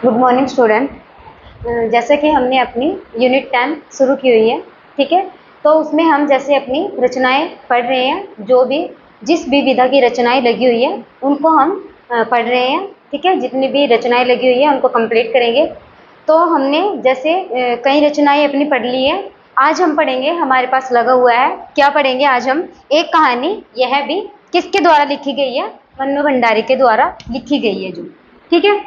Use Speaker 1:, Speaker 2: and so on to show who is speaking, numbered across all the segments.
Speaker 1: Good morning student. जैसे कि हमने अपनी यूनिट 10 शुरू की हुई है, ठीक है। तो उसमें हम जैसे अपनी रचनाएं पढ़ रहे हैं, जो भी जिस भी विधा की रचनाएं लगी हुई है उनको हम पढ़ रहे हैं, ठीक है। जितनी भी रचनाएं लगी हुई है उनको कंप्लीट करेंगे। तो हमने जैसे कई रचनाएं अपनी पढ़ ली है। आज हम पढ़ेंगे, हमारे पास लगा हुआ है, क्या पढ़ेंगे आज हम? एक कहानी, यह भी किसके द्वारा लिखी गई है? मन्नू भंडारी के द्वारा लिखी गई है, जो, ठीक है।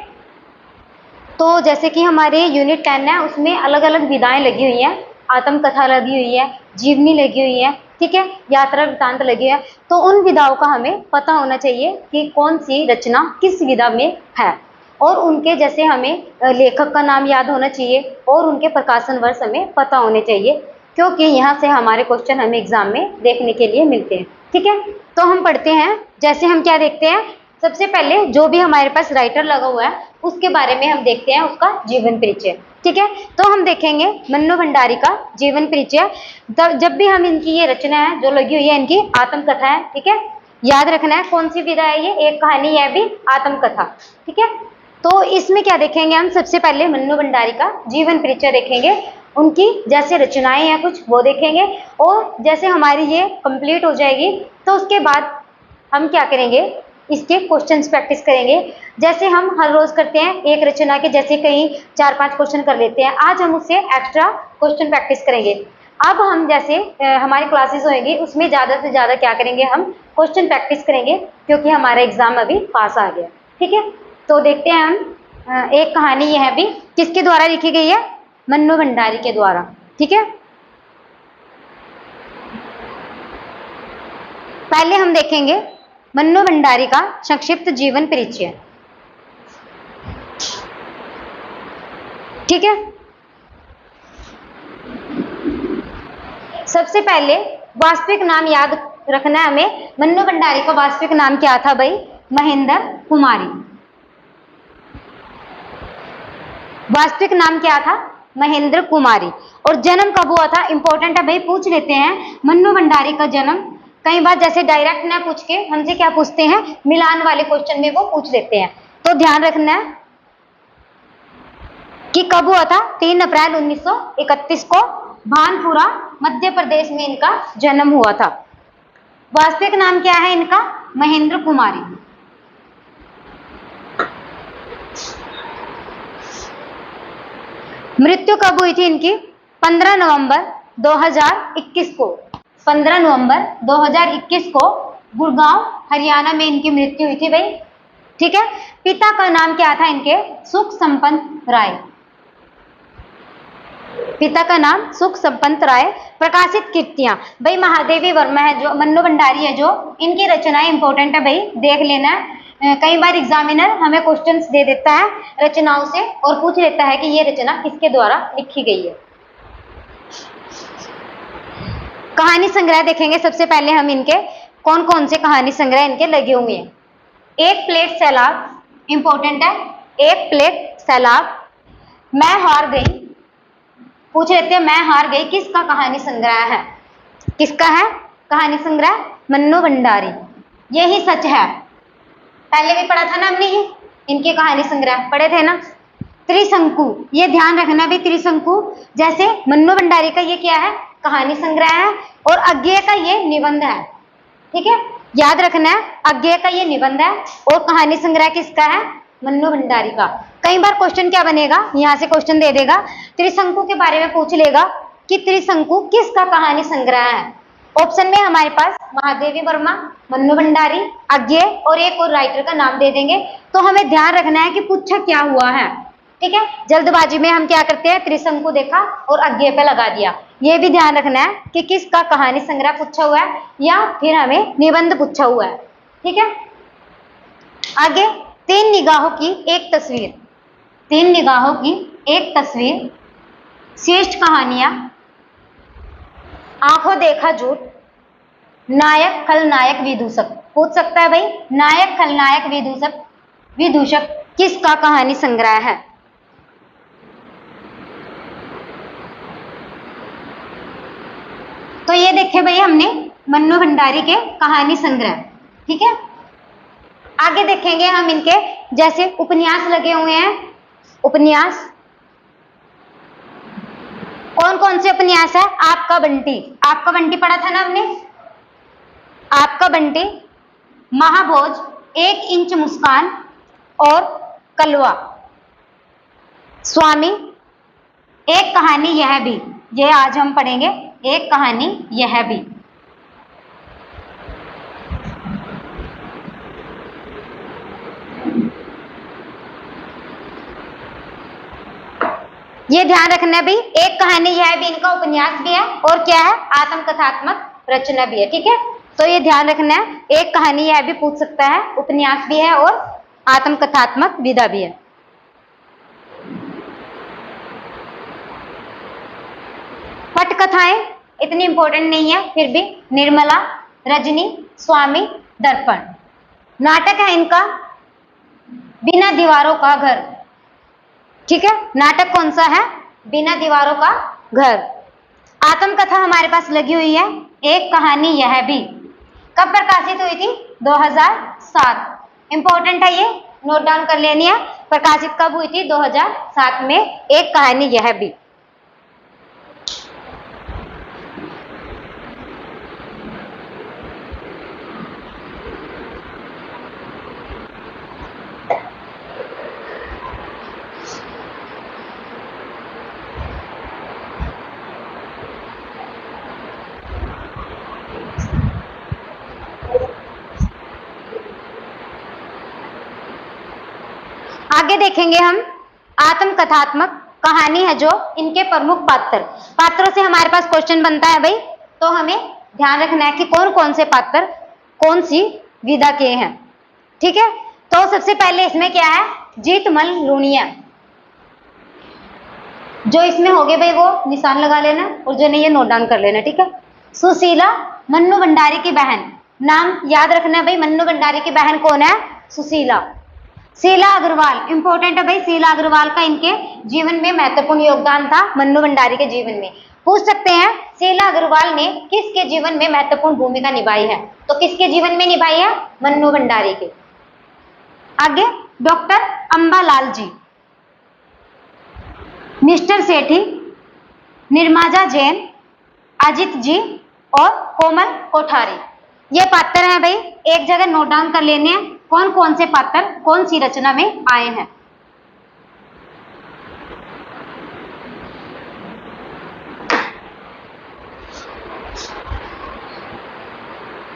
Speaker 1: तो जैसे कि हमारे यूनिट 10 है, उसमें अलग अलग विधाएं लगी हुई हैं। आत्मकथा लगी हुई है, जीवनी लगी हुई है, ठीक है, यात्रा वृत्तांत लगी है। तो उन विधाओं का हमें पता होना चाहिए कि कौन सी रचना किस विधा में है, और उनके जैसे हमें लेखक का नाम याद होना चाहिए और उनके प्रकाशन वर्ष हमें पता होने चाहिए, क्योंकि यहाँ से हमारे क्वेश्चन हमें एग्जाम में देखने के लिए मिलते हैं, ठीक है। तो हम पढ़ते हैं। जैसे हम क्या देखते हैं, सबसे पहले जो भी हमारे पास राइटर लगा हुआ है उसके बारे में हम देखते हैं, उसका जीवन परिचय, ठीक है। तो हम देखेंगे मन्नू भंडारी का जीवन परिचय। जब भी हम इनकी ये रचना है जो लगी हुई है, इनकी आत्मकथा है, ठीक है। याद रखना है कौन सी विधा है ये, एक कहानी, यह भी आत्मकथा, ठीक है। तो इसमें क्या देखेंगे हम? सबसे पहले मन्नू भंडारी का जीवन परिचय देखेंगे, उनकी जैसे रचनाएं हैं कुछ वो देखेंगे, और जैसे हमारी ये कंप्लीट हो जाएगी तो उसके बाद हम क्या करेंगे, इसके क्वेश्चंस प्रैक्टिस करेंगे। जैसे हम हर रोज करते हैं, एक रचना के जैसे कहीं 4-5 क्वेश्चन कर लेते हैं, आज हम उससे एक्स्ट्रा क्वेश्चन प्रैक्टिस करेंगे। अब हम जैसे हमारी क्लासेस होएंगी उसमें ज़्यादा से ज़्यादा क्या करेंगे, हम क्वेश्चन प्रैक्टिस करेंगे, क्योंकि हमारा एग्जाम अभी पास आ गया, ठीक है। तो देखते हैं हम एक कहानी, यह भी किसके द्वारा लिखी गई है? मन्नू भंडारी के द्वारा, ठीक है। पहले हम देखेंगे मन्नू भंडारी का संक्षिप्त जीवन परिचय, ठीक है। सबसे पहले वास्तविक नाम याद रखना है हमें। मन्नू भंडारी का वास्तविक नाम क्या था भाई? महेंद्र कुमारी। वास्तविक नाम क्या था? महेंद्र कुमारी। और जन्म कब हुआ था? इंपॉर्टेंट है भाई, पूछ लेते हैं। मन्नू भंडारी का जन्म कई बार जैसे डायरेक्ट ना पूछ के हमसे क्या पूछते हैं, मिलान वाले क्वेश्चन में वो पूछ लेते हैं, तो ध्यान रखना है कि कब हुआ था। 3 अप्रैल 1931 को भानपुरा मध्य प्रदेश में इनका जन्म हुआ था। वास्तविक नाम क्या है इनका? महेंद्र कुमारी। मृत्यु कब हुई थी इनकी? 15 नवंबर 2021 को। 15 नवंबर 2021 को गुड़गांव हरियाणा में इनकी मृत्यु हुई थी भाई, ठीक है। पिता का नाम क्या था इनके? सुख संपन्न राय। पिता का नाम सुख संपन्न राय। प्रकाशित कृतियां भाई, महादेवी वर्मा है जो, मन्नू भंडारी है जो, इनकी रचनाएं इंपॉर्टेंट है भाई, देख लेना है। कई बार एग्जामिनर हमें क्वेश्चंस दे देता है रचनाओं से और पूछ लेता है कि ये रचना किसके द्वारा लिखी गई है। कहानी संग्रह देखेंगे सबसे पहले हम इनके, कौन कौन से कहानी संग्रह इनके लगे हुए हैं। एक प्लेट सैलाब, इंपॉर्टेंट है, एक प्लेट सैलाब, मैं हार गई, पूछ लेते हैं मैं हार गई किसका कहानी संग्रह है? किसका है कहानी संग्रह? मन्नू भंडारी। यही सच है, पहले भी पढ़ा था ना हमने, ये इनके कहानी संग्रह पढ़े थे ना। त्रिशंकु, ये ध्यान रखना भी, त्रिशंकु जैसे मन्नू भंडारी का ये क्या है? कहानी संग्रह है, और अज्ञेय का ये निबंध है, ठीक है। याद रखना है, अज्ञेय का ये निबंध है और कहानी संग्रह किसका है? मन्नू भंडारी का। कई बार क्वेश्चन क्या बनेगा, यहाँ से क्वेश्चन दे देगा, त्रिशंकु के बारे में पूछ लेगा कि त्रिशंकु किसका कहानी संग्रह है। ऑप्शन में हमारे पास महादेवी वर्मा, मन्नू भंडारी, अज्ञेय और एक और राइटर का नाम दे देंगे। तो हमें ध्यान रखना है कि पूछा क्या हुआ है, ठीक है। जल्दबाजी में हम क्या करते हैं, त्रिशंकु देखा और अज्ञेय पे लगा दिया। ये भी ध्यान रखना है कि किसका कहानी संग्रह पूछा हुआ है या फिर हमें निबंध पूछा हुआ है, ठीक है। आगे, 3 निगाहों की एक तस्वीर, 3 निगाहों की एक तस्वीर, श्रेष्ठ कहानियां, आंखों देखा झूठ, नायक खलनायक विदूषक। पूछ सकता है भाई, नायक खलनायक विदूषक, विदूषक किसका कहानी संग्रह है? तो ये देखे भाई हमने मन्नू भंडारी के कहानी संग्रह, ठीक है। आगे देखेंगे हम इनके जैसे उपन्यास लगे हुए हैं, उपन्यास। कौन कौन से उपन्यास है? आपका बंटी, आपका बंटी पढ़ा था ना हमने, आपका बंटी, महाभोज, 1 इंच मुस्कान और कलवा, स्वामी, एक कहानी यह भी, ये आज हम पढ़ेंगे, एक कहानी यह भी। ये ध्यान रखना भी, एक कहानी यह भी इनका उपन्यास भी है और क्या है, आत्मकथात्मक रचना भी है। ठीक है, तो ये ध्यान रखना है, एक कहानी यह भी पूछ सकता है, उपन्यास भी है और आत्मकथात्मक विधा भी है। पटकथाएं इतनी इंपॉर्टेंट नहीं है, फिर भी निर्मला, रजनी, स्वामी, दर्पण। नाटक है इनका बिना दीवारों का घर। ठीक है, नाटक कौन सा है? बिना दीवारों का घर। आत्मकथा हमारे पास लगी हुई है, एक कहानी यह भी। कब प्रकाशित हुई थी? 2007। इंपॉर्टेंट है, ये नोट डाउन कर लेनी है। प्रकाशित कब हुई थी? 2007 में, एक कहानी यह भी। आगे देखेंगे हम आत्मकथात्मक कहानी है जो इनके प्रमुख पात्रों से हमारे पास क्वेश्चन बनता है भाई, तो हमें ध्यान रखना है कि कौन कौन से पात्र कौन सी विधा के हैं। ठीक है, तो सबसे पहले इसमें क्या है, जीतमल लूनिया। जो इसमें हो गए भाई वो निशान लगा लेना और जो नहीं है नोट डाउन कर लेना। ठीक है, सुशीला मन्नू भंडारी की बहन, नाम याद रखना है भाई, मन्नू भंडारी की बहन कौन है? सुशीला। शीला अग्रवाल, इंपॉर्टेंट है भाई, शीला अग्रवाल का इनके जीवन में महत्वपूर्ण योगदान था, मन्नू भंडारी के जीवन में। पूछ सकते हैं शीला अग्रवाल ने किसके जीवन में महत्वपूर्ण भूमिका निभाई है, तो किसके जीवन में निभाई है? मन्नू भंडारी के। आगे डॉक्टर अंबालाल जी, मिस्टर सेठी, निर्माजा जैन, अजित जी और कोमल कोठारी। ये पात्र हैं भाई, एक जगह नोट डाउन कर लेने हैं, कौन कौन से पात्र कौन सी रचना में आए हैं।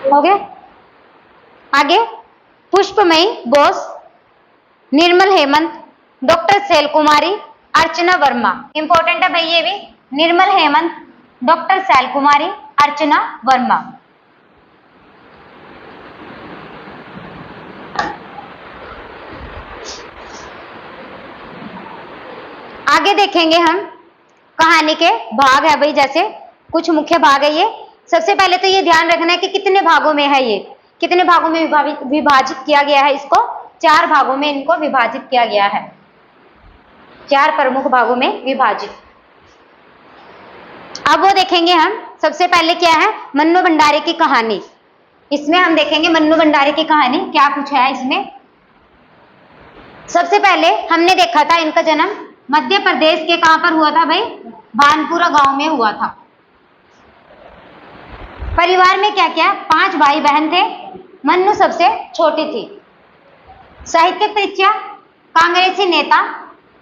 Speaker 1: हो गए? आगे पुष्पमयी बोस, निर्मल हेमंत, डॉक्टर शैल कुमारी, अर्चना वर्मा। इंपॉर्टेंट है भाई ये भी, निर्मल हेमंत, डॉक्टर शैल कुमारी, अर्चना वर्मा। आगे देखेंगे हम कहानी के भाग है भाई, जैसे कुछ मुख्य भाग है ये। सबसे पहले तो ये ध्यान रखना है कि कितने भागों में है, ये कितने भागों में विभाजित किया गया है, इसको 4 भागों में इनको विभाजित किया गया है, 4 प्रमुख भागों में विभाजित। अब वो देखेंगे हम, सबसे पहले क्या है, मन्नू भंडारी की कहानी। इसमें हम देखेंगे मन्नू भंडारी की कहानी क्या कुछ है इसमें। सबसे पहले हमने देखा था इनका जन्म मध्य प्रदेश के कहां पर हुआ था भाई? भानपुरा गांव में हुआ था। परिवार में क्या क्या, 5 भाई बहन थे, मन्नू सबसे छोटी थी। साहित्यिक परिचय कांग्रेसी नेता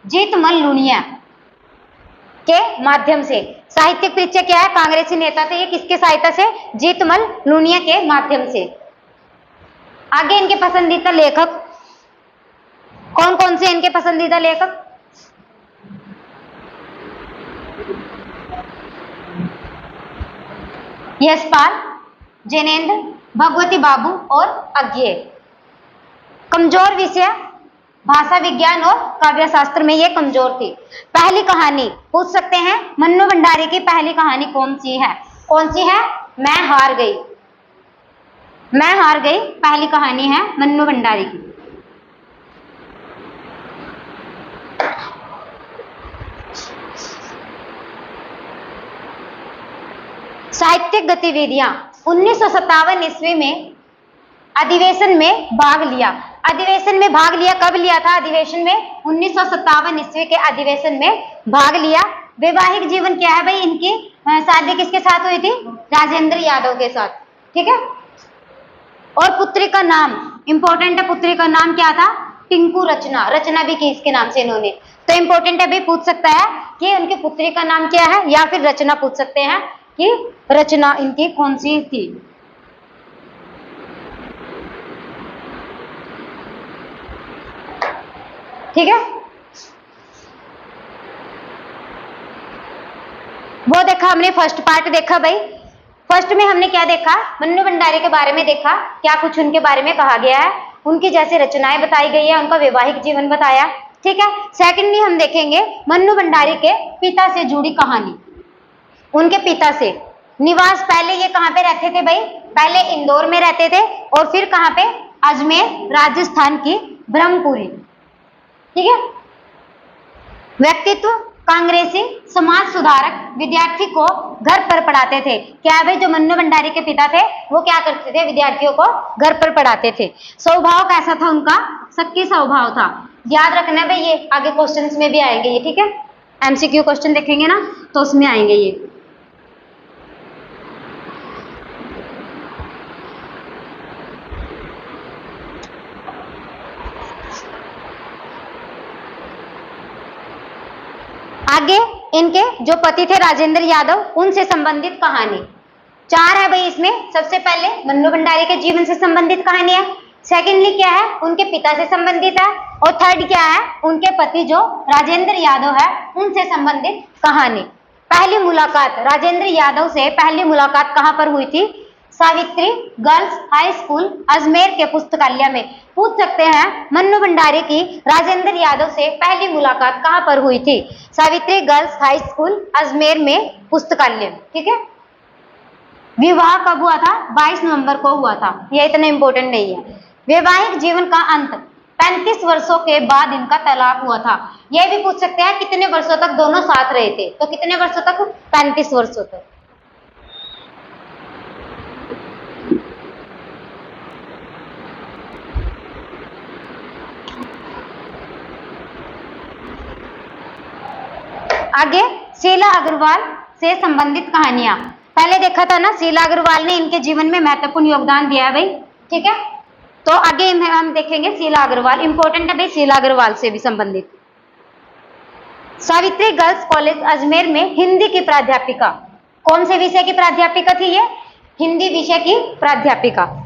Speaker 1: जीतमल लूनिया के माध्यम से। साहित्यिक परिचय क्या है? कांग्रेसी नेता थे, ये किसके सहायता से? जीतमल लूनिया के माध्यम से। आगे इनके पसंदीदा लेखक कौन कौन से इनके पसंदीदा लेखक? यशपाल, जैनेन्द्र, भगवती बाबू और अज्ञे। कमजोर विषय भाषा विज्ञान और काव्य शास्त्र में ये कमजोर थी। पहली कहानी पूछ सकते हैं, मन्नू भंडारी की पहली कहानी कौन सी है? कौन सी है? मैं हार गई। मैं हार गई पहली कहानी है मन्नू भंडारी की। साहित्यिक गतिविधियां 1957 ईस्वी में अधिवेशन में भाग लिया। अधिवेशन में भाग लिया, कब लिया था अधिवेशन में? 1957 ईस्वी के अधिवेशन में भाग लिया। वैवाहिक जीवन क्या है भाई इनकी? शादी किसके साथ हुई थी? राजेंद्र यादव के साथ, ठीक है। और पुत्री का नाम इंपॉर्टेंट है, पुत्री का नाम क्या था? टिंकू रचना, रचना भी की इसके नाम से इन्होंने, तो इंपॉर्टेंट है भाई, पूछ सकता है कि उनकी पुत्री का नाम क्या है, या फिर रचना पूछ सकते हैं कि रचना इनकी कौन सी थी। ठीक है, वो देखा हमने, फर्स्ट पार्ट देखा भाई। फर्स्ट में हमने क्या देखा? मन्नू भंडारी के बारे में देखा, क्या कुछ उनके बारे में कहा गया है, उनकी जैसे रचनाएं बताई गई है, उनका वैवाहिक जीवन बताया, ठीक है। सेकंडली हम देखेंगे मन्नू भंडारी के पिता से जुड़ी कहानी, उनके पिता से। निवास पहले ये कहाँ पे रहते थे भाई? पहले इंदौर में रहते थे, और फिर कहाँ पे? अजमेर, राजस्थान की ब्रह्मपुरी, ठीक है। व्यक्तित्व कांग्रेसी, समाज सुधारक, विद्यार्थी को घर पर पढ़ाते थे। क्या है भाई, जो मन्नू भंडारी के पिता थे वो क्या करते थे? विद्यार्थियों को घर पर पढ़ाते थे। स्वभाव कैसा था उनका? शक्की स्वभाव था। याद रखना भाई, ये आगे क्वेश्चंस में भी आएंगे ये, ठीक है। एमसीक्यू क्वेश्चन देखेंगे ना तो उसमें आएंगे ये। आगे इनके जो पति थे राजेंद्र यादव, उनसे संबंधित कहानी 4 है भाई इसमें। सबसे पहले मन्नू भंडारी के जीवन से संबंधित कहानी है, सेकेंडली क्या है? उनके पिता से संबंधित है, और थर्ड क्या है? उनके पति जो राजेंद्र यादव है उनसे संबंधित कहानी। पहली मुलाकात राजेंद्र यादव से, पहली मुलाकात कहां पर हुई थी? Savitri girls high school Ajmer के पुस्तकालय में। पूछ सकते हैं मन्नू भंडारी की राजेंद्र यादव से पहली मुलाकात कहां पर हुई थी? Savitri girls high school Ajmer में पुस्तकालय, ठीक है। विवाह कब हुआ था? 22 नवंबर को हुआ था, यह इतना इंपॉर्टेंट नहीं है। वैवाहिक जीवन का अंत 35 वर्षों के बाद इनका तलाक हुआ था। यह भी पूछ सकते हैं कितने वर्षों तक दोनों साथ रहे थे, तो कितने वर्षों तक? 35 वर्षों तक। आगे शीला अग्रवाल से संबंधित कहानियां। पहले देखा था ना, शीला अग्रवाल ने इनके जीवन में महत्वपूर्ण योगदान दिया है भाई, ठीक है। तो आगे हम देखेंगे शीला अग्रवाल, इंपॉर्टेंट है भाई शीला अग्रवाल से भी संबंधित। सावित्री गर्ल्स कॉलेज अजमेर में हिंदी की प्राध्यापिका। कौन से विषय की प्राध्यापिका थी ये? हिंदी विषय की प्राध्यापिका।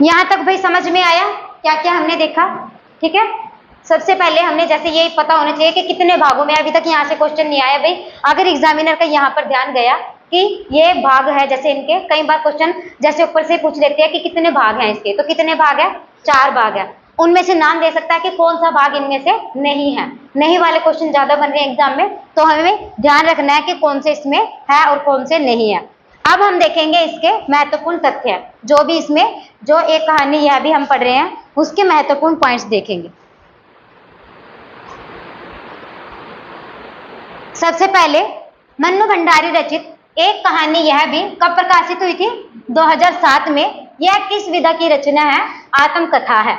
Speaker 1: यहां तक भाई समझ में आया क्या क्या हमने देखा? ठीक है, सबसे पहले हमने जैसे ये पता होना चाहिए कि कितने भागों में, अभी तक यहाँ से क्वेश्चन नहीं आया भाई। अगर एग्जामिनर का यहाँ पर ध्यान गया कि ये भाग है, जैसे इनके कई बार क्वेश्चन जैसे ऊपर से पूछ लेते हैं कि कितने भाग हैं इसके, तो कितने भाग है? 4 भाग है। उनमें से नाम दे सकता है कि कौन सा भाग इनमें से नहीं है। नहीं वाले क्वेश्चन ज्यादा बन रहे हैं एग्जाम में, तो हमें ध्यान रखना है कि कौन से इसमें है और कौन से नहीं है। अब हम देखेंगे इसके महत्वपूर्ण तथ्य, जो भी इसमें जो एक कहानी यह भी हम पढ़ रहे हैं उसके महत्वपूर्ण पॉइंट्स देखेंगे। सबसे पहले मन्नू भंडारी रचित एक कहानी यह भी कब प्रकाशित हुई थी? 2007 में। यह किस विधा की रचना है? आत्मकथा है।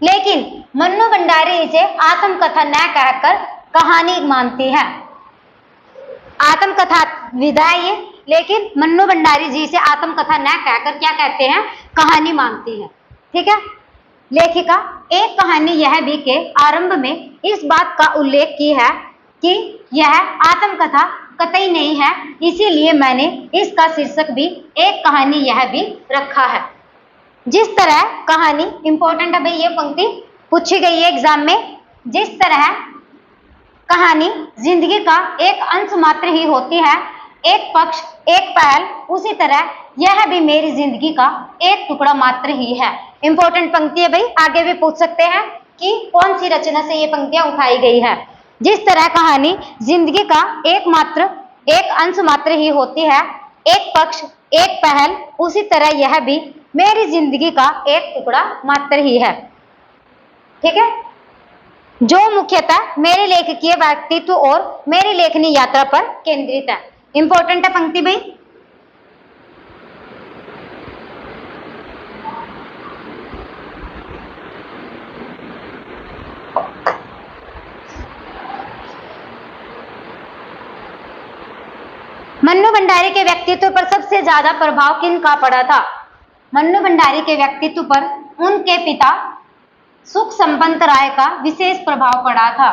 Speaker 1: लेकिन मन्नू भंडारी इसे आत्मकथा न कहकर कहानी मानती है। आत्मकथा विधा है ये, लेकिन मन्नू भंडारी जी से आत्मकथा न कहकर क्या कहते हैं? कहानी मानती है, ठीक है। लेखिका एक कहानी यह भी के आरंभ में इस बात का उल्लेख की है कि यह आत्मकथा कतई नहीं है, इसीलिए मैंने इसका शीर्षक भी एक कहानी यह भी रखा है। जिस तरह कहानी, इंपॉर्टेंट है भाई ये पंक्ति पूछी गई है एग्जाम में, जिस तरह कहानी जिंदगी का एक अंश मात्र ही होती है, एक पक्ष एक पहल, उसी तरह यह भी मेरी जिंदगी का एक टुकड़ा मात्र ही है। इंपॉर्टेंट पंक्ति है भाई, आगे भी पूछ सकते हैं कि कौन सी रचना से ये पंक्तियां उठाई गई है। जिस तरह कहानी जिंदगी का एक अंश मात्र ही होती है, एक पक्ष एक पहल, उसी तरह यह भी मेरी जिंदगी का एक टुकड़ा मात्र ही है, ठीक है। जो मुख्यतः मेरे लेखकीय व्यक्तित्व और मेरी लेखनी यात्रा पर केंद्रित है। इंपॉर्टेंट है पंक्ति भाई। मन्नू भंडारी के व्यक्तित्व पर सबसे ज्यादा प्रभाव किनका पड़ा था? मन्नू भंडारी के व्यक्तित्व पर उनके पिता सुख संपत राय का विशेष प्रभाव पड़ा था।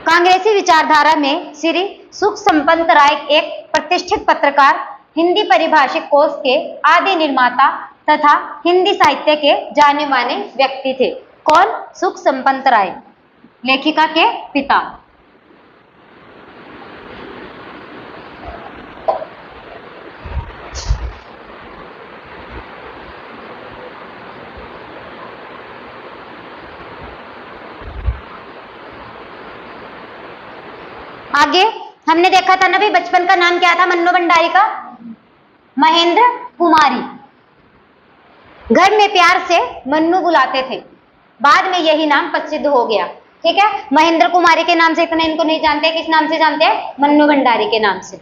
Speaker 1: कांग्रेसी विचारधारा में श्री सुख संपत राय एक प्रतिष्ठित पत्रकार, हिंदी परिभाषिक कोश के आदि निर्माता तथा हिंदी साहित्य के जाने माने व्यक्ति थे। कौन? सुख संपत राय, लेखिका के पिता। आगे हमने देखा था ना भाई, बचपन का नाम क्या था मन्नू भंडारी का? महेंद्र कुमारी। घर में प्यार से मन्नू बुलाते थे, बाद में यही नाम प्रसिद्ध हो गया। ठीक है, महेंद्र कुमारी के नाम से इतना इनको नहीं जानते, किस नाम से जानते हैं? मन्नू भंडारी के नाम से।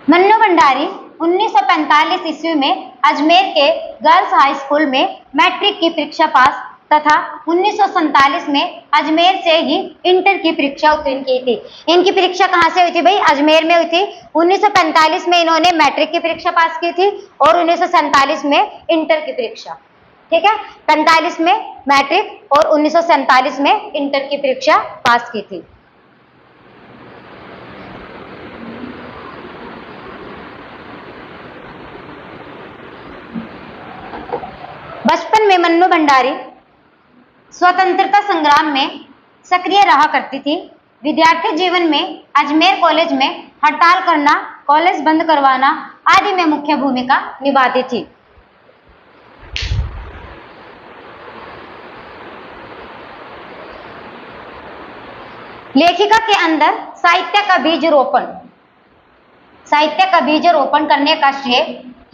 Speaker 1: मन्नू भंडारी 1945 ईस्वी में अजमेर के गर्ल्स हाई स्कूल में मैट्रिक की परीक्षा पास तथा 1947 में अजमेर से ही इंटर की परीक्षा उत्तीर्ण की थी। इनकी परीक्षा कहाँ से हुई थी भाई? अजमेर में हुई थी। 1945 में इन्होंने मैट्रिक की परीक्षा पास की थी और 1947 में इंटर की परीक्षा। ठीक है, 45 में मैट्रिक और 1947 में इंटर की परीक्षा पास की थी। बचपन में मन्नू भंडारी स्वतंत्रता संग्राम में सक्रिय रहा करती थी। विद्यार्थी जीवन में अजमेर कॉलेज में हड़ताल करना, कॉलेज बंद करवाना आदि में मुख्य भूमिका निभाती थी। लेखिका के अंदर साहित्य का बीज रोपण करने का श्रेय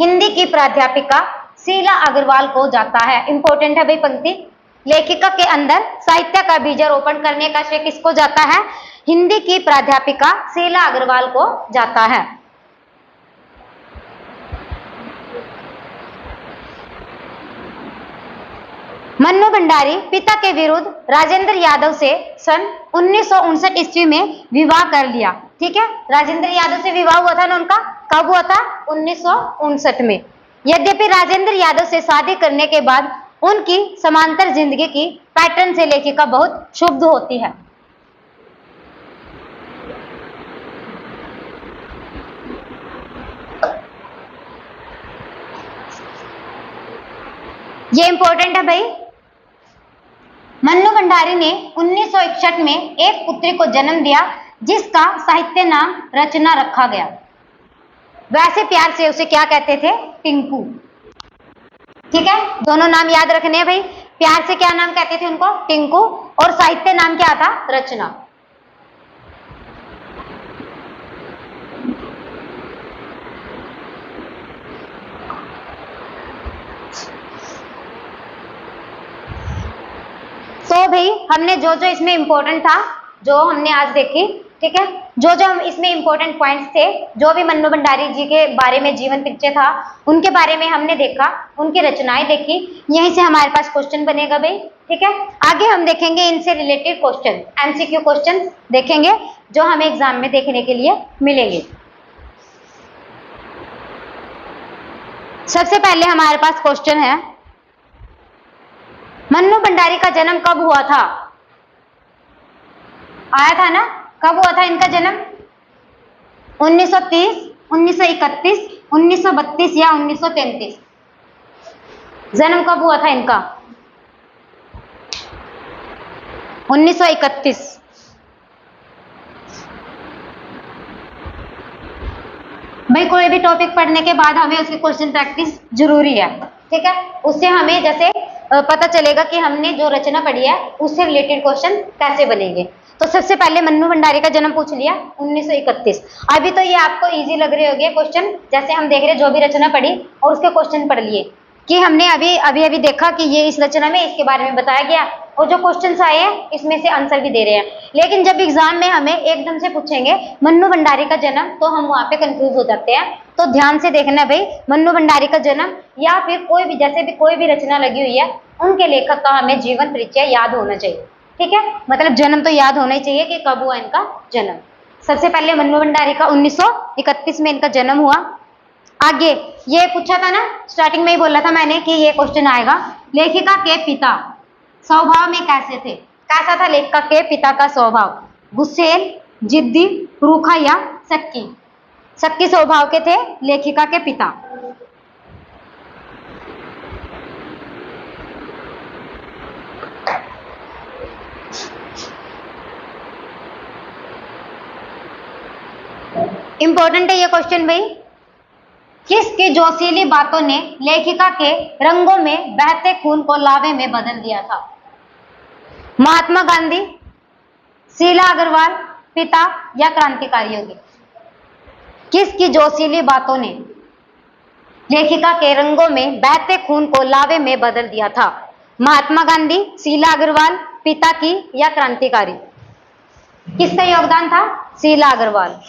Speaker 1: हिंदी की प्राध्यापिका शीला अग्रवाल को जाता है। इंपॉर्टेंट है भाई पंक्ति। लेखिका के अंदर साहित्य का बीजारोपण करने का श्रेय किसको जाता है? हिंदी की प्राध्यापिका शीला अग्रवाल को जाता है। मन्नू भंडारी पिता के विरुद्ध राजेंद्र यादव से सन 1959 ईस्वी में विवाह कर लिया। ठीक है, राजेंद्र यादव से विवाह हुआ था ना उनका, कब हुआ था? 1959 में। यद्यपि राजेंद्र यादव से शादी करने के बाद उनकी समांतर जिंदगी की पैटर्न से लेखिका बहुत क्षुब्ध होती है। ये इंपॉर्टेंट है भाई। मन्नू भंडारी ने 1961 में एक पुत्री को जन्म दिया जिसका साहित्य नाम रचना रखा गया। वैसे प्यार से उसे क्या कहते थे? टिंकू। ठीक है, दोनों नाम याद रखने हैं भाई। प्यार से क्या नाम कहते थे उनको? टिंकू। और साहित्य नाम क्या था? रचना। तो भाई हमने जो जो इसमें इंपॉर्टेंट था, जो हमने आज देखी, ठीक है, जो जो हम इसमें इंपॉर्टेंट पॉइंट्स थे, जो भी मन्नू भंडारी जी के बारे में जीवन परिचय था, उनके बारे में हमने देखा, उनकी रचनाएं देखी। यहीं से हमारे पास क्वेश्चन बनेगा भाई। ठीक है, आगे हम देखेंगे इनसे रिलेटेड क्वेश्चन, एमसीक्यू क्वेश्चन देखेंगे जो हमें एग्जाम में देखने के लिए मिलेंगे। सबसे पहले हमारे पास क्वेश्चन है, मन्नू भंडारी का जन्म कब हुआ था? आया था ना, कब हुआ था इनका जन्म? 1930, 1931, 1932 या 1933? जन्म कब हुआ था इनका? 1931। भाई कोई भी टॉपिक पढ़ने के बाद हमें उसकी क्वेश्चन प्रैक्टिस जरूरी है। ठीक है, उससे हमें जैसे पता चलेगा कि हमने जो रचना पढ़ी है उससे रिलेटेड क्वेश्चन कैसे बनेंगे। तो सबसे पहले मन्नू भंडारी का जन्म पूछ लिया 1931। अभी तो ये आपको इजी लग रहे होंगे क्वेश्चन, जैसे हम देख रहे हैं जो भी रचना पढ़ी और उसके क्वेश्चन पढ़ लिए। कि हमने अभी अभी अभी देखा कि ये इस रचना में इसके बारे में बताया गया और जो क्वेश्चंस आए हैं इसमें से आंसर भी दे रहे हैं। लेकिन जब एग्जाम में हमें एकदम से पूछेंगे मन्नू भंडारी का जन्म, तो हम वहां पे कंफ्यूज हो जाते हैं। तो ध्यान से देखना भाई, मन्नू भंडारी का जन्म या फिर कोई भी, जैसे भी कोई भी रचना लगी हुई है उनके लेखक का हमें जीवन परिचय याद होना चाहिए। ठीक है, मतलब जन्म तो याद होना ही चाहिए कि कब हुआ इनका जन्म। सबसे पहले मन्नू भंडारी का 1931 में इनका जन्म हुआ। आगे ये पूछा था ना, स्टार्टिंग में ही बोला था मैंने कि ये क्वेश्चन आएगा। लेखिका के पिता स्वभाव में कैसे थे? कैसा था लेखिका के पिता का स्वभाव? गुस्सैल, जिद्दी, रूखा या शक्की? शक्की स्वभाव के थे लेखिका के पिता। इंपॉर्टेंट है ये क्वेश्चन भाई। किसकी जोशीली बातों ने लेखिका के रंगों में बहते खून को लावे में बदल दिया था? महात्मा गांधी, शीला अग्रवाल, पिता या क्रांतिकारी योगी? किसकी जोशीली बातों ने लेखिका के रंगों में बहते खून को लावे में बदल दिया था? महात्मा गांधी, शीला अग्रवाल, पिता की या क्रांतिकारी? किसका योगदान था? शीला अग्रवाल।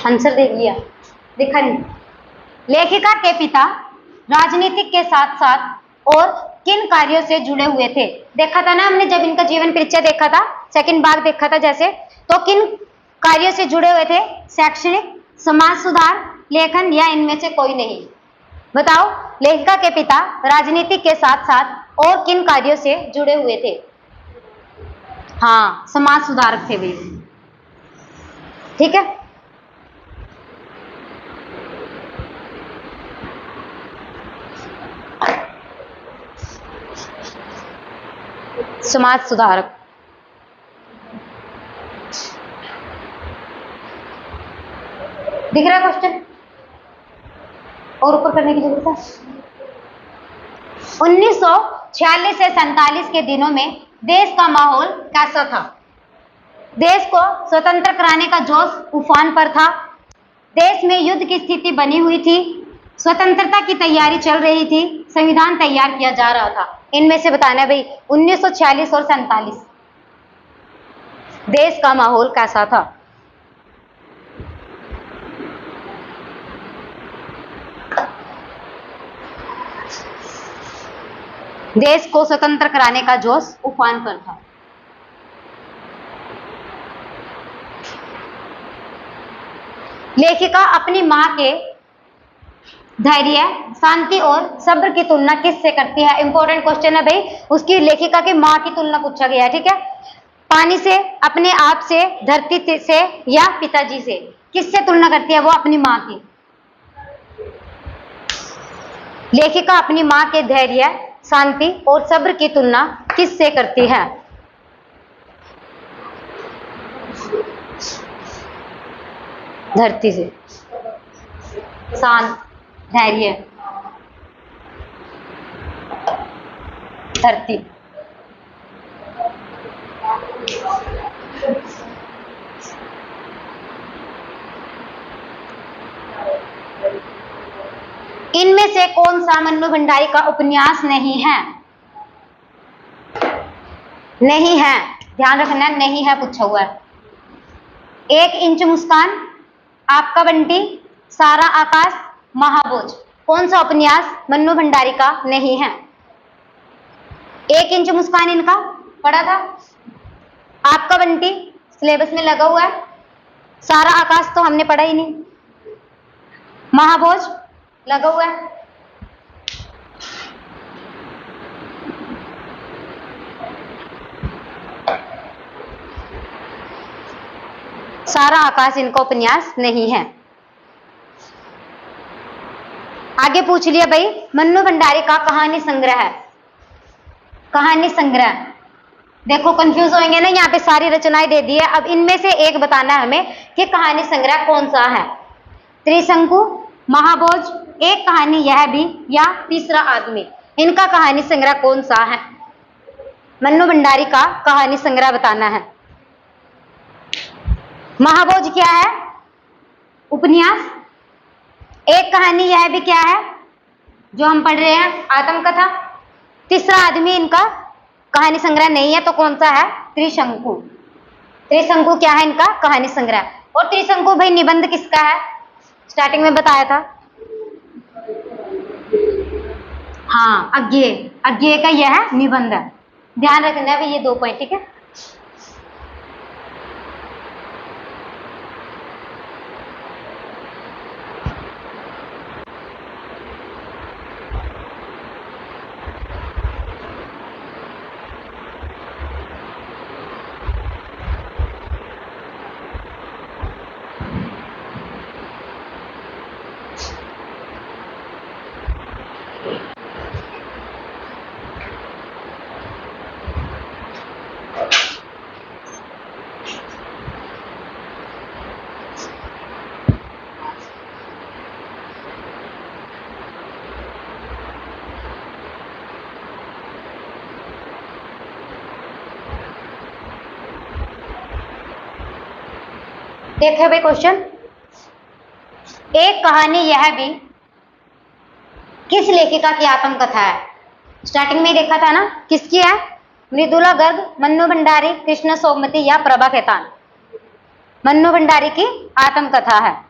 Speaker 1: आंसर देख लिया? देखा नहीं? लेखिका के पिता राजनीतिक के साथ साथ और किन कार्यों से जुड़े हुए थे? देखा था ना हमने जब इनका जीवन परिचय देखा था, सेकंड भाग देखा था जैसे, तो किन कार्यों से जुड़े हुए थे? शैक्षणिक, समाज सुधार, लेखन या इनमें से कोई नहीं? बताओ, लेखिका के पिता राजनीतिक के साथ साथ और किन कार्यों से जुड़े हुए थे? हाँ, समाज सुधारक थे वे। ठीक है, समाज सुधारक। दिख रहा है क्वेश्चन? और ऊपर करने की जरूरत है? 1946 से 47 के दिनों में देश का माहौल कैसा था? देश को स्वतंत्र कराने का जोश उफान पर था। देश में युद्ध की स्थिति बनी हुई थी। स्वतंत्रता की तैयारी चल रही थी। संविधान तैयार किया जा रहा था। इनमें से बताना है भाई, 1946 और 47 देश का माहौल कैसा था? देश को स्वतंत्र कराने का जोश उफान पर था। लेखिका अपनी मां के धैर्य, शांति और सब्र की तुलना किससे करती है? इंपॉर्टेंट क्वेश्चन है भाई। उसकी लेखिका की मां की तुलना पूछा गया है। ठीक है, पानी से, अपने आप से, धरती से या पिताजी से? किससे तुलना करती है वो? अपनी मां की। लेखिका अपनी मां के धैर्य, शांति और सब्र की तुलना किससे करती है? धरती से। शांत, धैर्य, धरती। इनमें से कौन सा मन्नू भंडारी का उपन्यास नहीं है? नहीं है, ध्यान रखना, नहीं है पूछा हुआ है। 1 इंच मुस्कान, आपका बंटी, सारा आकाश, महाबोझ? कौन सा उपन्यास मन्नू भंडारी का नहीं है? 1 इंच मुस्कान इनका पढ़ा था, आपका बंटी सिलेबस में लगा हुआ है, सारा आकाश तो हमने पढ़ा ही नहीं, महाबोझ लगा हुआ है। सारा आकाश इनका उपन्यास नहीं है। आगे पूछ लिया भाई, मन्नू भंडारी का कहानी संग्रह है। कहानी संग्रह, देखो कंफ्यूज होंगे ना, यहाँ पे सारी रचनाएं दे दी है। अब इनमें से एक बताना है हमें कि कहानी संग्रह कौन सा है। त्रिशंकु, महाबोझ, एक कहानी यह भी या तीसरा आदमी, इनका कहानी संग्रह कौन सा है? मन्नू भंडारी का कहानी संग्रह बताना है। महाभोज क्या है? उपन्यास। एक कहानी यह भी क्या है जो हम पढ़ रहे हैं? आत्मकथा। तीसरा आदमी इनका कहानी संग्रह नहीं है, तो कौन सा है? त्रिशंकु। त्रिशंकु क्या है इनका कहानी संग्रह। और त्रिशंकु भाई निबंध किसका है? स्टार्टिंग में बताया था। हाँ, अज्ञेय। अज्ञेय का यह निबंध है। ध्यान रखना है भाई ये 2 पॉइंट, ठीक है। देखो भाई क्वेश्चन, एक कहानी यह भी किस लेखिका की आत्मकथा है? स्टार्टिंग में देखा था ना, किसकी है? मृदुला गर्ग, मन्नू भंडारी, कृष्ण सोमवती या प्रभा खेतान? मन्नू भंडारी की आत्मकथा है।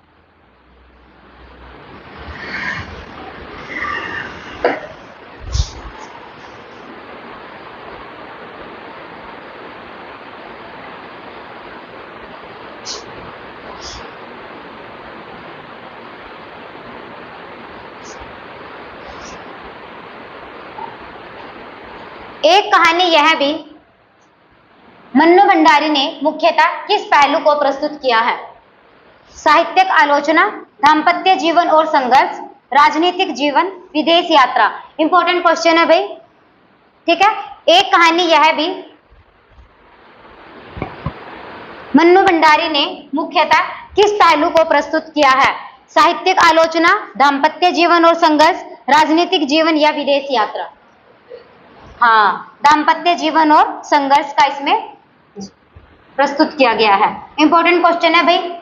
Speaker 1: एक कहानी यह भी मन्नू भंडारी ने मुख्यतः किस पहलू को प्रस्तुत किया है? साहित्यिक आलोचना, दाम्पत्य जीवन और संघर्ष, राजनीतिक जीवन, विदेश यात्रा। इंपॉर्टेंट क्वेश्चन है भाई, ठीक है। एक कहानी यह भी मन्नू भंडारी ने मुख्यतः किस पहलू को प्रस्तुत किया है? साहित्यिक आलोचना, दाम्पत्य जीवन और संघर्ष, राजनीतिक जीवन या विदेश यात्रा? हाँ, दाम्पत्य जीवन और संघर्ष का इसमें प्रस्तुत किया गया है। इंपॉर्टेंट क्वेश्चन है भाई।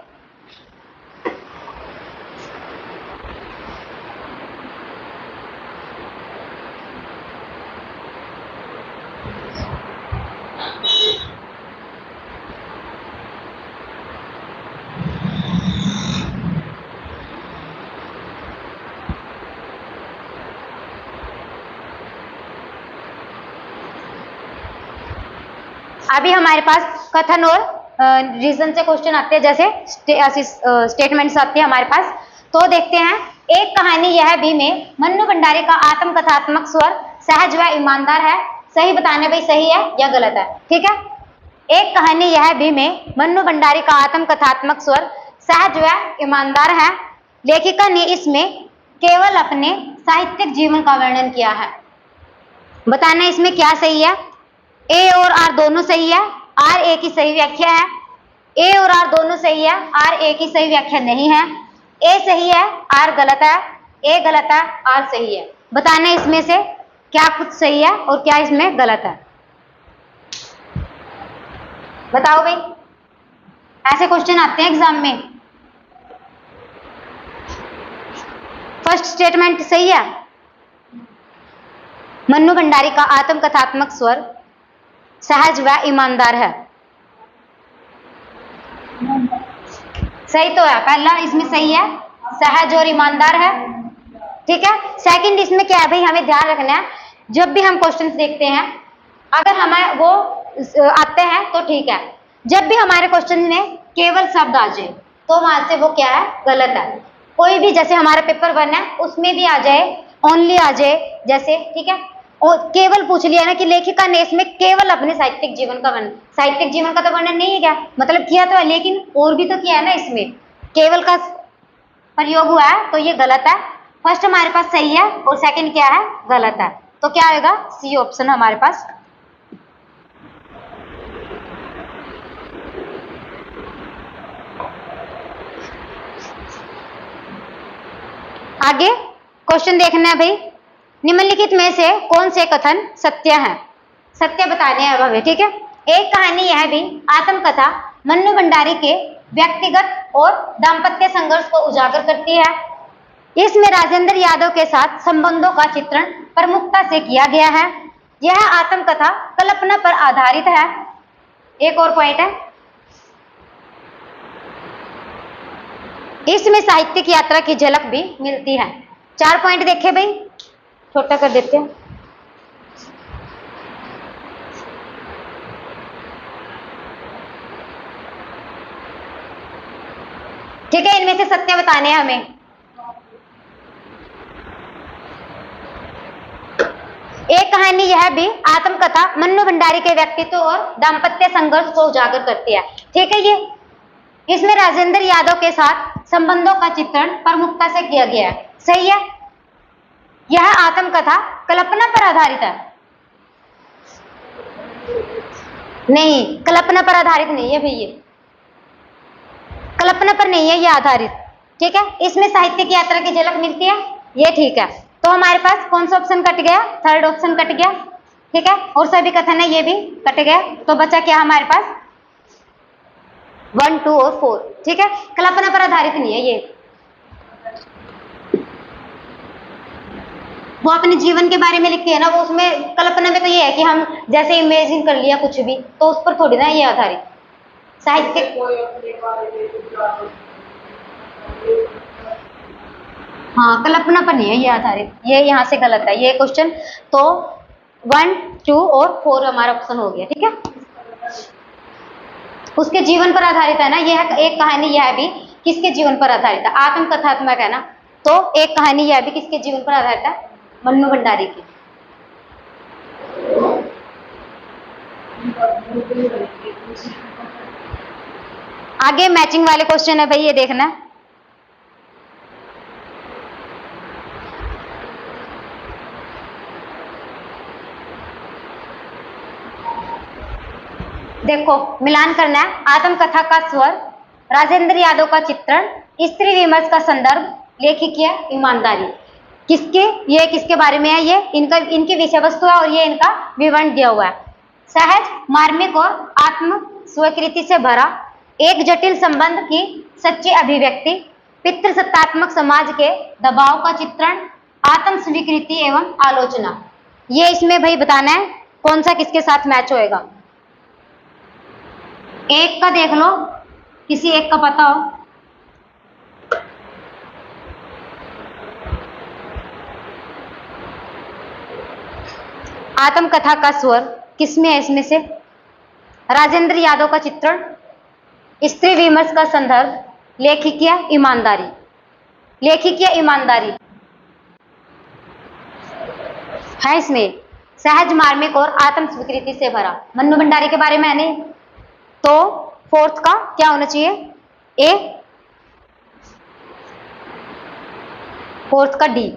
Speaker 1: अभी हमारे पास कथन और रीजन से क्वेश्चन आते हैं, जैसे स्टेटमेंट्स आते हैं हमारे पास। तो देखते हैं, एक कहानी यह भी में मन्नू भंडारी का आत्मकथात्मक स्वर सहज व ईमानदार है। सही बताने भाई, सही है या गलत है, ठीक है। एक कहानी यह भी में मन्नू भंडारी का आत्मकथात्मक स्वर सहज व ईमानदार है। लेखिका ने इसमें केवल अपने साहित्यिक जीवन का वर्णन किया है। बताना इसमें क्या सही है? ए और आर दोनों सही है, आर ए की सही व्याख्या है। ए और आर दोनों सही है, आर ए की सही व्याख्या नहीं है। ए सही है, आर गलत है। ए गलत है, आर सही है। बताना इसमें से क्या कुछ सही है और क्या इसमें गलत है। बताओ भाई, ऐसे क्वेश्चन आते हैं एग्जाम में। फर्स्ट स्टेटमेंट सही है, मन्नू भंडारी का आत्मकथात्मक स्वर सहज व ईमानदार है। सही तो है, पहला इसमें सही है, सहज और ईमानदार है, ठीक है। सेकंड इसमें क्या है भाई, हमें ध्यान रखना है, जब भी हम क्वेश्चंस देखते हैं, अगर हमें वो आते हैं तो ठीक है। जब भी हमारे क्वेश्चन में केवल शब्द आ जाए तो वहां से वो क्या है, गलत है। कोई भी, जैसे हमारा पेपर 1 है उसमें भी आ जाए, ओनली आ जाए जैसे, ठीक है। और केवल पूछ लिया ना कि लेखिका ने इसमें केवल अपने साहित्यिक जीवन का वर्णन, साहित्यिक जीवन का तो वर्णन नहीं है क्या, मतलब किया तो है लेकिन और भी तो किया है ना, इसमें केवल का प्रयोग हुआ है, तो ये गलत है। फर्स्ट हमारे पास सही है और सेकंड क्या है, गलत है। तो क्या होगा, सी ऑप्शन हमारे पास। आगे क्वेश्चन देखना है भाई, निम्नलिखित में से कौन से कथन सत्य है? सत्य बताने हैं अब हमें, ठीक है। एक कहानी यह भी आत्मकथा मन्नू भंडारी के व्यक्तिगत और दाम्पत्य संघर्ष को उजागर करती है। इसमें राजेंद्र यादव के साथ संबंधों का चित्रण प्रमुखता से किया गया है। यह आत्मकथा कल्पना पर आधारित है। एक और पॉइंट है, इसमें साहित्यिक यात्रा की झलक भी मिलती है। 4 पॉइंट देखे भाई, छोटा कर देते हैं। ठीक है, इनमें से सत्य बताने हैं हमें। एक कहानी यह भी आत्मकथा मन्नू भंडारी के व्यक्तित्व और दाम्पत्य संघर्ष को उजागर करती है। ठीक है, ये इसमें राजेंद्र यादव के साथ संबंधों का चित्रण प्रमुखता से किया गया है। सही है। यह आत्मकथा कल्पना पर आधारित है। नहीं, कल्पना पर आधारित नहीं है भैया, कल्पना पर नहीं है ये आधारित। ठीक है, इसमें साहित्य की यात्रा की झलक मिलती है, ये ठीक है। तो हमारे पास कौन सा ऑप्शन कट गया? थर्ड ऑप्शन कट गया। ठीक है, और सभी कथन है ये भी कट गया। तो बचा क्या हमारे पास? 1, 2 और 4। ठीक है, कल्पना पर आधारित नहीं है ये। वो अपने जीवन के बारे में लिखते हैं ना, वो उसमें कल्पना में तो ये है कि हम जैसे इमेजिन कर लिया कुछ भी, तो उस पर थोड़ी ना ये आधारित साहित्य। हाँ, कल्पना पर नहीं है ये आधारित, ये यहाँ से गलत है ये क्वेश्चन। तो 1, 2 और 4 हमारा ऑप्शन हो गया। ठीक है, उसके जीवन पर आधारित है ना, यह एक कहानी यह भी किसके जीवन पर आधारित है? आत्मकथात्मक है ना, तो एक कहानी यह भी किसके जीवन पर आधारित है? मन्नू भंडारी की। आगे मैचिंग वाले क्वेश्चन है भाई, ये देखना। देखो, मिलान करना है। आत्मकथा का स्वर, राजेंद्र यादव का चित्रण, स्त्री विमर्श का संदर्भ, लेखिकीय ईमानदारी। किसके, ये किसके बारे में है? ये इनका, इनकी विषय वस्तु है और ये इनका विवरण दिया हुआ है। सहज, मार्मिक और आत्म स्वीकृति से भरा, एक जटिल संबंध की सच्ची अभिव्यक्ति, पितृसत्तात्मक समाज के दबाव का चित्रण, आत्म स्वीकृति एवं आलोचना। ये इसमें भाई बताना है कौन सा किसके साथ मैच होएगा। एक का देख लो, किसी एक का पता हो। आत्मकथा का स्वर किसमें है? इसमें से राजेंद्र यादव का चित्रण, स्त्री विमर्श का संदर्भ, लेखिकीय ईमानदारी। लेखिकीय ईमानदारी है इसमें। सहज, मार्मिक और आत्म स्वीकृति से भरा, मन्नू भंडारी के बारे में है नहीं। तो 4th का क्या होना चाहिए? ए। 4th का डी।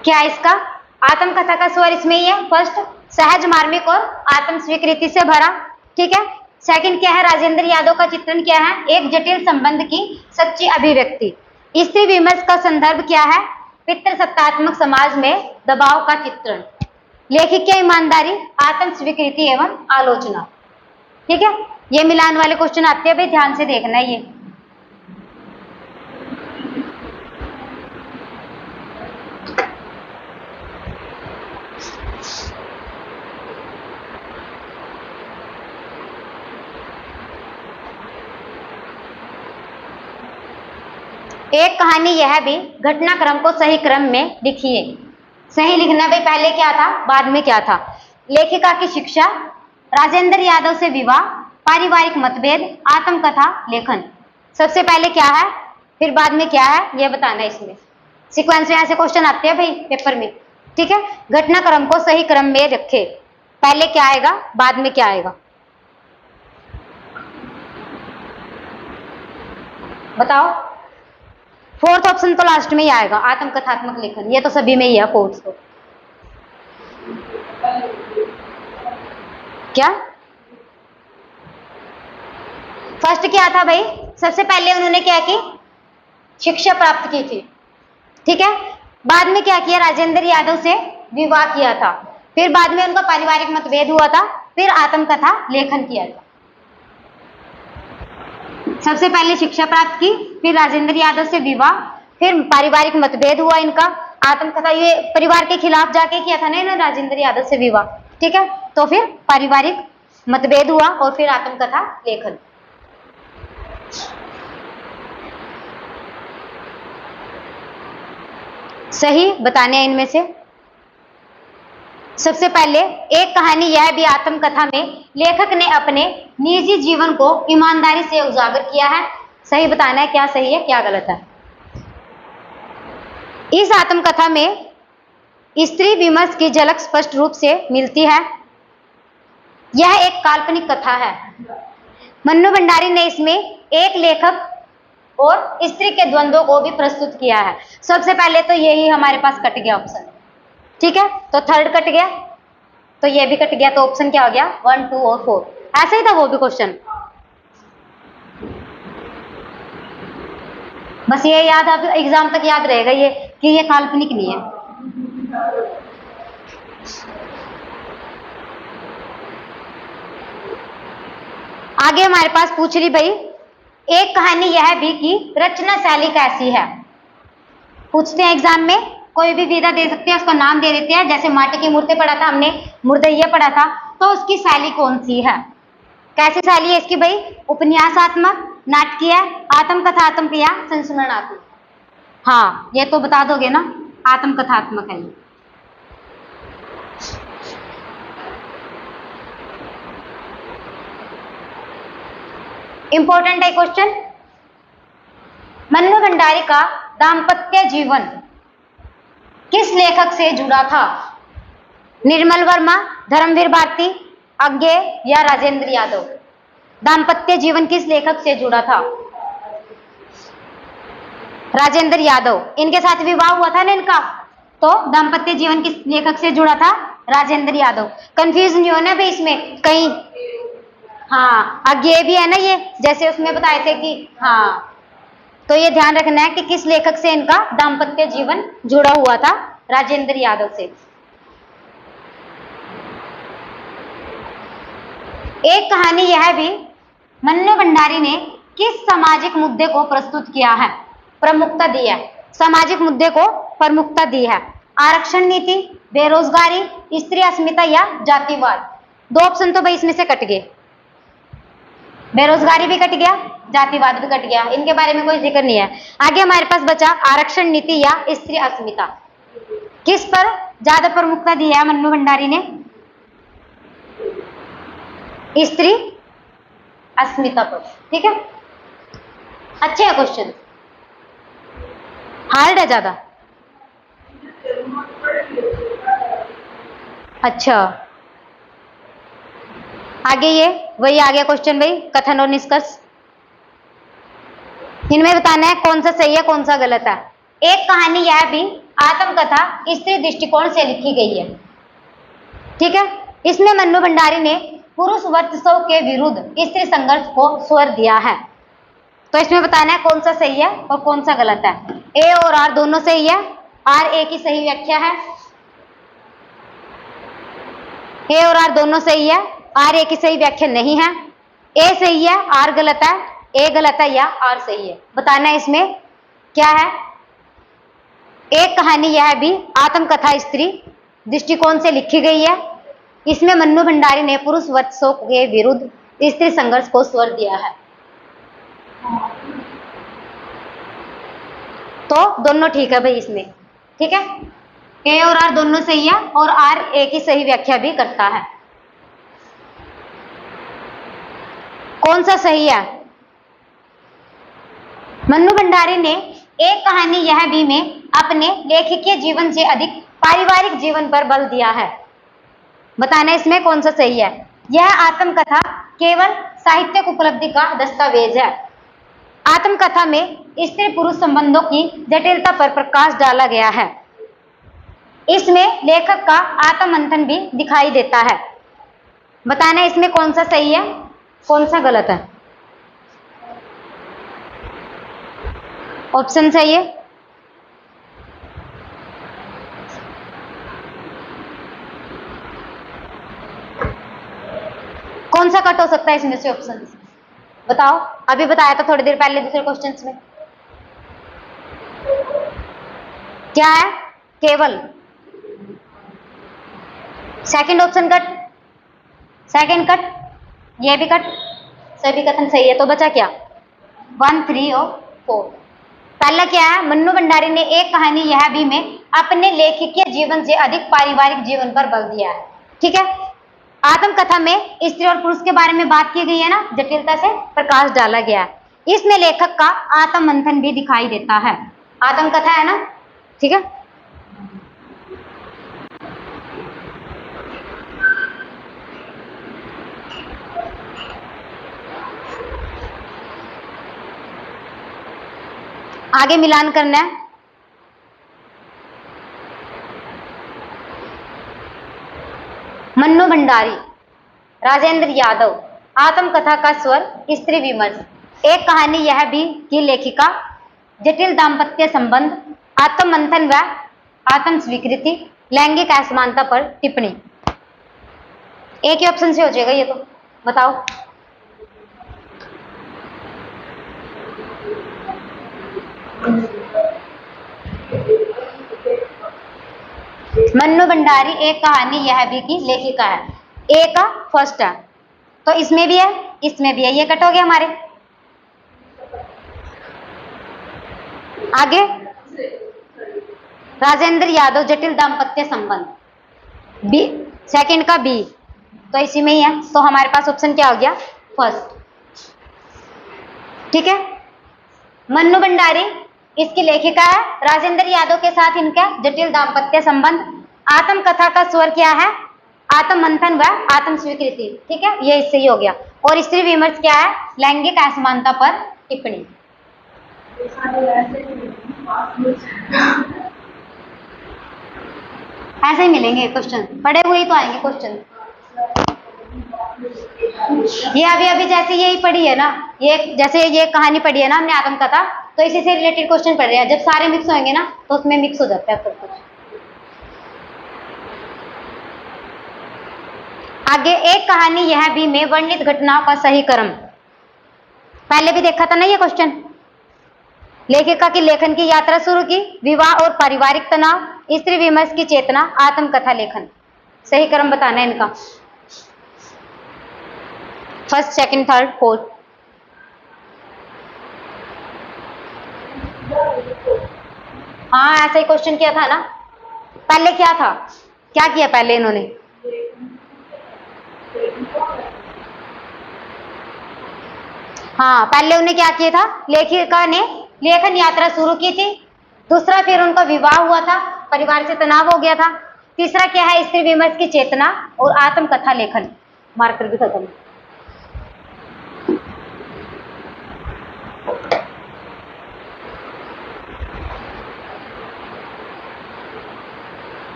Speaker 1: क्या है इसका? आत्मकथा का स्वर इसमें ही है। फर्स्ट, सहज, मार्मिक और आत्म स्वीकृति से भरा। ठीक है। सेकंड क्या है? राजेंद्र यादव का चित्रण क्या है? एक जटिल संबंध की सच्ची अभिव्यक्ति। स्त्री विमर्श का संदर्भ क्या है? पितृसत्तात्मक समाज में दबाव का चित्रण। लेखिकीय ईमानदारी, आत्म स्वीकृति एवं आलोचना। ठीक है, ये मिलान वाले क्वेश्चन आते हैं भाई, ध्यान से देखना है ये। एक कहानी यह भी घटनाक्रम को सही क्रम में लिखिए। सही लिखना भाई, पहले क्या था बाद में क्या था। लेखिका की शिक्षा, राजेंद्र यादव से विवाह, पारिवारिक मतभेद, आत्मकथा लेखन। सबसे पहले क्या है फिर बाद में क्या है ये बताना है। इसमें सीक्वेंस में ऐसे क्वेश्चन आते हैं भाई पेपर में। ठीक है, घटनाक्रम को सही क्रम में रखे, पहले क्या आएगा बाद में क्या आएगा बताओ। 4th ऑप्शन तो लास्ट में ही आएगा, आत्मकथात्मक लेखन। ये तो सभी में ही है 4th तो। क्या फर्स्ट क्या था भाई? सबसे पहले उन्होंने क्या की? शिक्षा प्राप्त की थी, ठीक है। बाद में क्या किया, राजेंद्र यादव से विवाह किया था, फिर बाद में उनका पारिवारिक मतभेद हुआ था, फिर आत्मकथा लेखन किया था। सबसे पहले शिक्षा प्राप्त की, फिर राजेंद्र यादव से विवाह, फिर पारिवारिक मतभेद हुआ इनका, आत्मकथा, ये परिवार के खिलाफ जाके किया था ना इन्होंने राजेंद्र यादव से विवाह, ठीक है। तो फिर पारिवारिक मतभेद हुआ और फिर आत्मकथा लेखन। सही बताने हैं इनमें से। सबसे पहले एक कहानी यह भी आत्मकथा में लेखक ने अपने निजी जीवन को ईमानदारी से उजागर किया है। सही बताना है क्या सही है क्या गलत है। इस आत्मकथा में स्त्री विमर्श की झलक स्पष्ट रूप से मिलती है। यह एक काल्पनिक कथा है। मन्नू भंडारी ने इसमें एक लेखक और स्त्री के द्वंद्व को भी प्रस्तुत किया है। सबसे पहले तो यही हमारे पास कट गया ऑप्शन, ठीक है, तो थर्ड कट गया, तो ये भी कट गया, तो ऑप्शन क्या हो गया 1, 2 और 4। ऐसा ही था वो भी क्वेश्चन। बस ये याद, आप एग्जाम तक याद रहेगा ये कि ये काल्पनिक नहीं है। आगे हमारे पास पूछ रही भाई एक कहानी यह भी कि रचना शैली कैसी है। पूछते हैं एग्जाम में, कोई भी विधा दे सकते हैं, उसका नाम दे देते हैं। जैसे माटी की मूर्ति पढ़ा था हमने, मुर्दैया पढ़ा था, तो उसकी शैली कौन सी है, कैसी शैली है इसकी भाई, उपन्यासात्मक, नाटकीय, आत्मकथात्मक या संस्मरणात्मक। हाँ ये तो बता दोगे ना, आत्मकथात्मक है ये। इंपॉर्टेंट है क्वेश्चन। मन्नू भंडारी का दाम्पत्य जीवन किस लेखक से जुड़ा था। निर्मल वर्मा, धर्मवीर भारती, अज्ञे या राजेंद्र यादव। दाम्पत्य जीवन किस लेखक से जुड़ा था। राजेंद्र यादव, इनके साथ विवाह हुआ था ना इनका, तो दाम्पत्य जीवन किस लेखक से जुड़ा था, राजेंद्र यादव। कंफ्यूज नहीं होना भाई इसमें कहीं। हाँ अज्ञे भी है ना ये, जैसे उसमें बताए थे कि, हाँ तो ये ध्यान रखना है कि किस लेखक से इनका दाम्पत्य जीवन जुड़ा हुआ था, राजेंद्र यादव से। एक कहानी यह भी मन्नू भंडारी ने किस सामाजिक मुद्दे को प्रस्तुत किया है, प्रमुखता दी है, सामाजिक मुद्दे को प्रमुखता दी है। आरक्षण नीति, बेरोजगारी, स्त्री अस्मिता या जातिवाद। दो ऑप्शन तो भाई इसमें से कट गए, बेरोजगारी भी कट गया, जातिवाद भी कट गया, इनके बारे में कोई जिक्र नहीं है। आगे हमारे पास बचा आरक्षण नीति या स्त्री अस्मिता। किस पर ज्यादा प्रमुखता दी है मन्नू भंडारी ने, स्त्री अस्मिता पर, ठीक है। अच्छे है क्वेश्चन, हार्ड है ज्यादा। अच्छा आगे ये वही आ गया क्वेश्चन भाई, कथन और निष्कर्ष। इनमें बताना है कौन सा सही है कौन सा गलत है। एक कहानी यह भी आत्मकथा स्त्री दृष्टिकोण से लिखी गई है, ठीक है। इसमें मन्नू भंडारी ने पुरुष वर्चस्व के विरुद्ध स्त्री संघर्ष को स्वर दिया है। तो इसमें बताना है कौन सा सही है और कौन सा गलत है। ए और आर दोनों सही है, आर ए की सही व्याख्या है, ए और आर दोनों सही है, आर ए की सही व्याख्या नहीं है। ए सही है आर गलत है, ए गलत है या आर सही है, बताना है इसमें क्या है। एक कहानी यह भी आत्मकथा स्त्री दृष्टिकोण से लिखी गई है। इसमें मन्नू भंडारी ने पुरुष वर्चस्व के विरुद्ध स्त्री संघर्ष को स्वर दिया है। तो दोनों ठीक है भाई इसमें, ठीक है। ए और आर दोनों सही है और आर ए की सही व्याख्या भी करता है। कौन सा सही है। मन्नू भंडारी ने एक कहानी यह भी में अपने लेखकीय जीवन से अधिक पारिवारिक जीवन पर बल दिया है, बताना इसमें कौन सा सही है। यह आत्मकथा केवल साहित्यिक उपलब्धि का दस्तावेज है। आत्मकथा में स्त्री पुरुष संबंधों की जटिलता पर प्रकाश डाला गया है। इसमें लेखक का आत्ममंथन भी दिखाई देता है, बताना इसमें कौन सा सही है कौन सा गलत है। ऑप्शन है ये। कौन सा कट हो सकता है इसमें से ऑप्शन बताओ। अभी बताया था थोड़ी देर पहले दूसरे क्वेश्चंस में। क्या है? केवल। Second option cut, second cut, ये भी कट, सभी कथन सही है। तो बचा क्या? 1, 3 और 4। पहला क्या है? मन्नू भंडारी ने एक कहानी यह भी में अपने लेखकीय जीवन से अधिक पारिवारिक जीवन पर बल दिया है। ठीक है। आत्मकथा में स्त्री और पुरुष के बारे में बात की गई है ना, जटिलता से प्रकाश डाला गया है। इसमें लेखक का आत्म मंथन भी दिखाई देता है। आत्मकथा है ना, ठीक है। आगे मिलान करना है। मन्नू भंडारी, राजेंद्र यादव, आत्मकथा का स्वर, स्त्री विमर्श। एक कहानी यह भी की लेखिका, जटिल दाम्पत्य संबंध, आत्म मंथन व आत्म स्वीकृति, लैंगिक असमानता पर टिप्पणी। एक ही ऑप्शन से हो जाएगा ये तो, बताओ। मन्नू भंडारी एक कहानी यह भी की लेखिका है। ए का फर्स्ट है, तो इसमें भी है, इसमें भी है, ये कट हो गया हमारे। आगे राजेंद्र यादव, जटिल दाम्पत्य संबंध, बी, सेकंड का बी, तो इसी में ही है। तो हमारे पास ऑप्शन क्या हो गया? फर्स्ट। ठीक है। मन्नू भंडारी इसकी लेखिका है, राजेंद्र यादव के साथ इनका जटिल दाम्पत्य संबंध। आत्मकथा का स्वर क्या है? आत्म मंथन व आत्म स्वीकृति। ठीक है, ये इससे ही हो गया। और स्त्री विमर्श क्या है? लैंगिक असमानता पर टिप्पणी। ऐसे ही मिलेंगे क्वेश्चन, पढ़े हुए ही तो आएंगे क्वेश्चन। ये अभी अभी जैसे यही पढ़ी है ना, ये जैसे ये कहानी पढ़ी है ना हमने आत्मकथा, तो इसी से रिलेटेड क्वेश्चन पढ़ रहे हैं। जब सारे मिक्स होंगे ना तो उसमें मिक्स हो जाता है सब कुछ। आगे एक कहानी यह भी में वर्णित घटनाओं का सही क्रम। पहले भी देखा था ना ये क्वेश्चन। लेखिका की लेखन की यात्रा शुरू की, विवाह और पारिवारिक तनाव, स्त्री विमर्श की चेतना, आत्मकथा लेखन। सही क्रम बताना है इनका, फर्स्ट, सेकंड, थर्ड, फोर्थ। हाँ ऐसा ही क्वेश्चन किया था ना पहले। क्या था, क्या किया पहले इन्होंने? हाँ पहले उन्हें क्या किया था? लेखिका ने लेखन यात्रा शुरू की थी। दूसरा फिर उनका विवाह हुआ था, परिवार से तनाव हो गया था। तीसरा क्या है? स्त्री विमर्श की चेतना और आत्मकथा लेखन। मार्कर भी खत्म।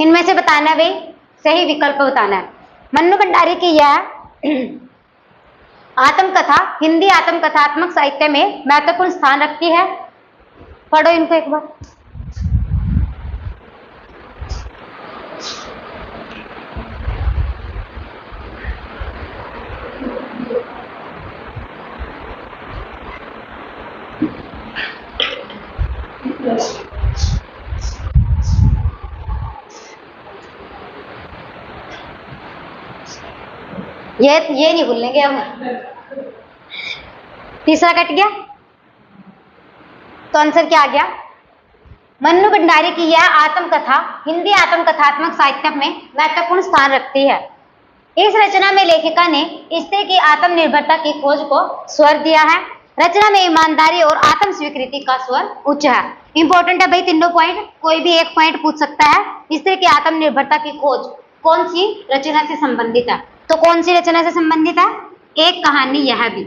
Speaker 1: इनमें से बताना है भाई, सही विकल्प बताना है। मन्नू भंडारी की यह आत्मकथा हिंदी आत्मकथात्मक साहित्य में महत्वपूर्ण स्थान रखती है। पढ़ो इनको एक बार। ये नहीं भूलेंगे हम। तीसरा कट गया, तो आंसर क्या आ गया? मन्नू भंडारी की यह आत्मकथा हिंदी आत्मकथात्मक साहित्य में महत्वपूर्ण स्थान रखती है। इस रचना में लेखिका ने स्त्री की आत्मनिर्भरता की खोज को स्वर दिया है। रचना में ईमानदारी और आत्म स्वीकृति का स्वर उच्च है। इंपॉर्टेंट है भाई तीनों पॉइंट, कोई भी एक पॉइंट पूछ सकता है। स्त्री की आत्मनिर्भरता की खोज कौन सी रचना से संबंधित है? तो कौन सी रचना से संबंधित है? एक कहानी यह भी।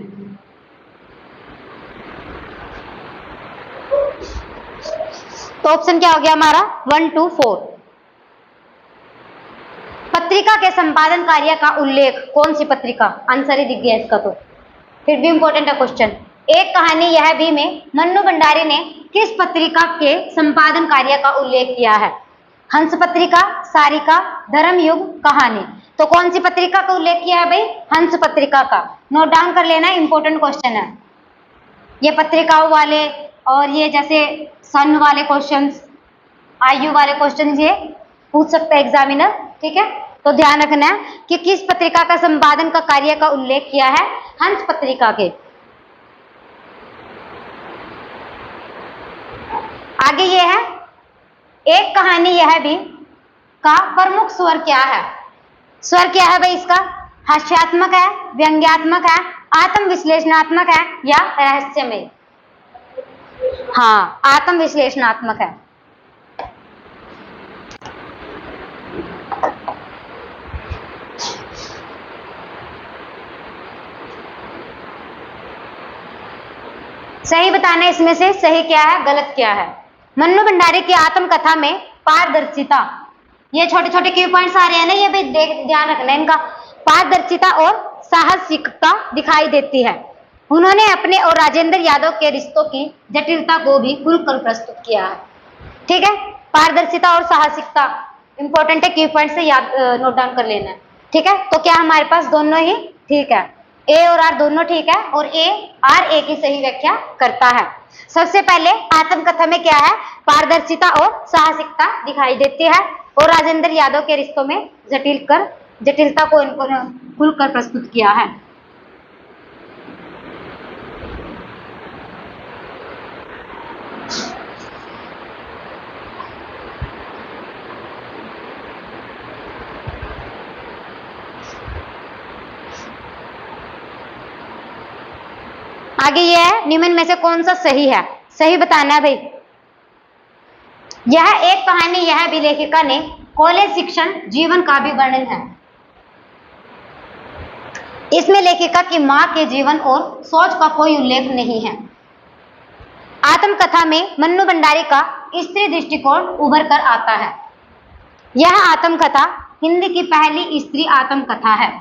Speaker 1: तो ऑप्शन क्या हो गया हमारा? 1, 2, 4। पत्रिका के संपादन कार्य का उल्लेख, कौन सी पत्रिका? आंसर ही दिख गया इसका तो। फिर भी इंपॉर्टेंट है क्वेश्चन। एक कहानी यह भी में मन्नू भंडारी ने किस पत्रिका के संपादन कार्य का उल्लेख किया है? हंस पत्रिका, सारिका, धर्मयुग, कहानी। तो कौन सी पत्रिका का उल्लेख किया है भाई? हंस पत्रिका का। नोट डाउन कर लेना, इंपॉर्टेंट क्वेश्चन है ये। पत्रिकाओं वाले और ये जैसे सन वाले क्वेश्चंस, आयु वाले क्वेश्चन ये पूछ सकता है एग्जामिनर, ठीक है। तो ध्यान रखना है कि किस पत्रिका का संपादन का कार्य का उल्लेख किया है? हंस पत्रिका के। आगे ये है, एक कहानी यह भी का प्रमुख स्वर क्या है? स्वर क्या है भाई इसका? हास्यात्मक है, व्यंग्यात्मक है, आत्म विश्लेषणात्मक है या रहस्यमय? हाँ, आत्म विश्लेषणात्मक है। सही बताना है इसमें से सही क्या है, गलत क्या है। मन्नू भंडारी की आत्मकथा में पारदर्शिता, ये छोटे छोटे क्यू पॉइंट्स आ रहे हैं ना, ये भी ध्यान रखना है इनका। पारदर्शिता और साहसिकता दिखाई देती है। उन्होंने अपने और राजेंद्र यादव के रिश्तों की जटिलता को भी खुलकर प्रस्तुत किया है, ठीक है। पारदर्शिता और साहसिकता इंपॉर्टेंट है, क्यू पॉइंट से याद नोट डाउन कर लेना है, ठीक है। तो क्या हमारे पास दोनों ही ठीक है, ए और आर दोनों ठीक है, और ए आर ए की सही व्याख्या करता है। सबसे पहले आत्मकथा में क्या है? पारदर्शिता और साहसिकता दिखाई देती है, और राजेंद्र यादव के रिश्तों में जटिलता को इन्होंने खुलकर प्रस्तुत किया है। आगे यह है, निम्न में से कौन सा सही है? सही बताना है भाई। यह एक कहानी यह भी लेखिका ने कॉलेज शिक्षण जीवन का भी वर्णन है। इसमें लेखिका की मां के जीवन और सोच का कोई उल्लेख नहीं है। आत्मकथा में मन्नू भंडारी का स्त्री दृष्टिकोण उभर कर आता है। यह आत्मकथा हिंदी की पहली स्त्री आत्मकथा है।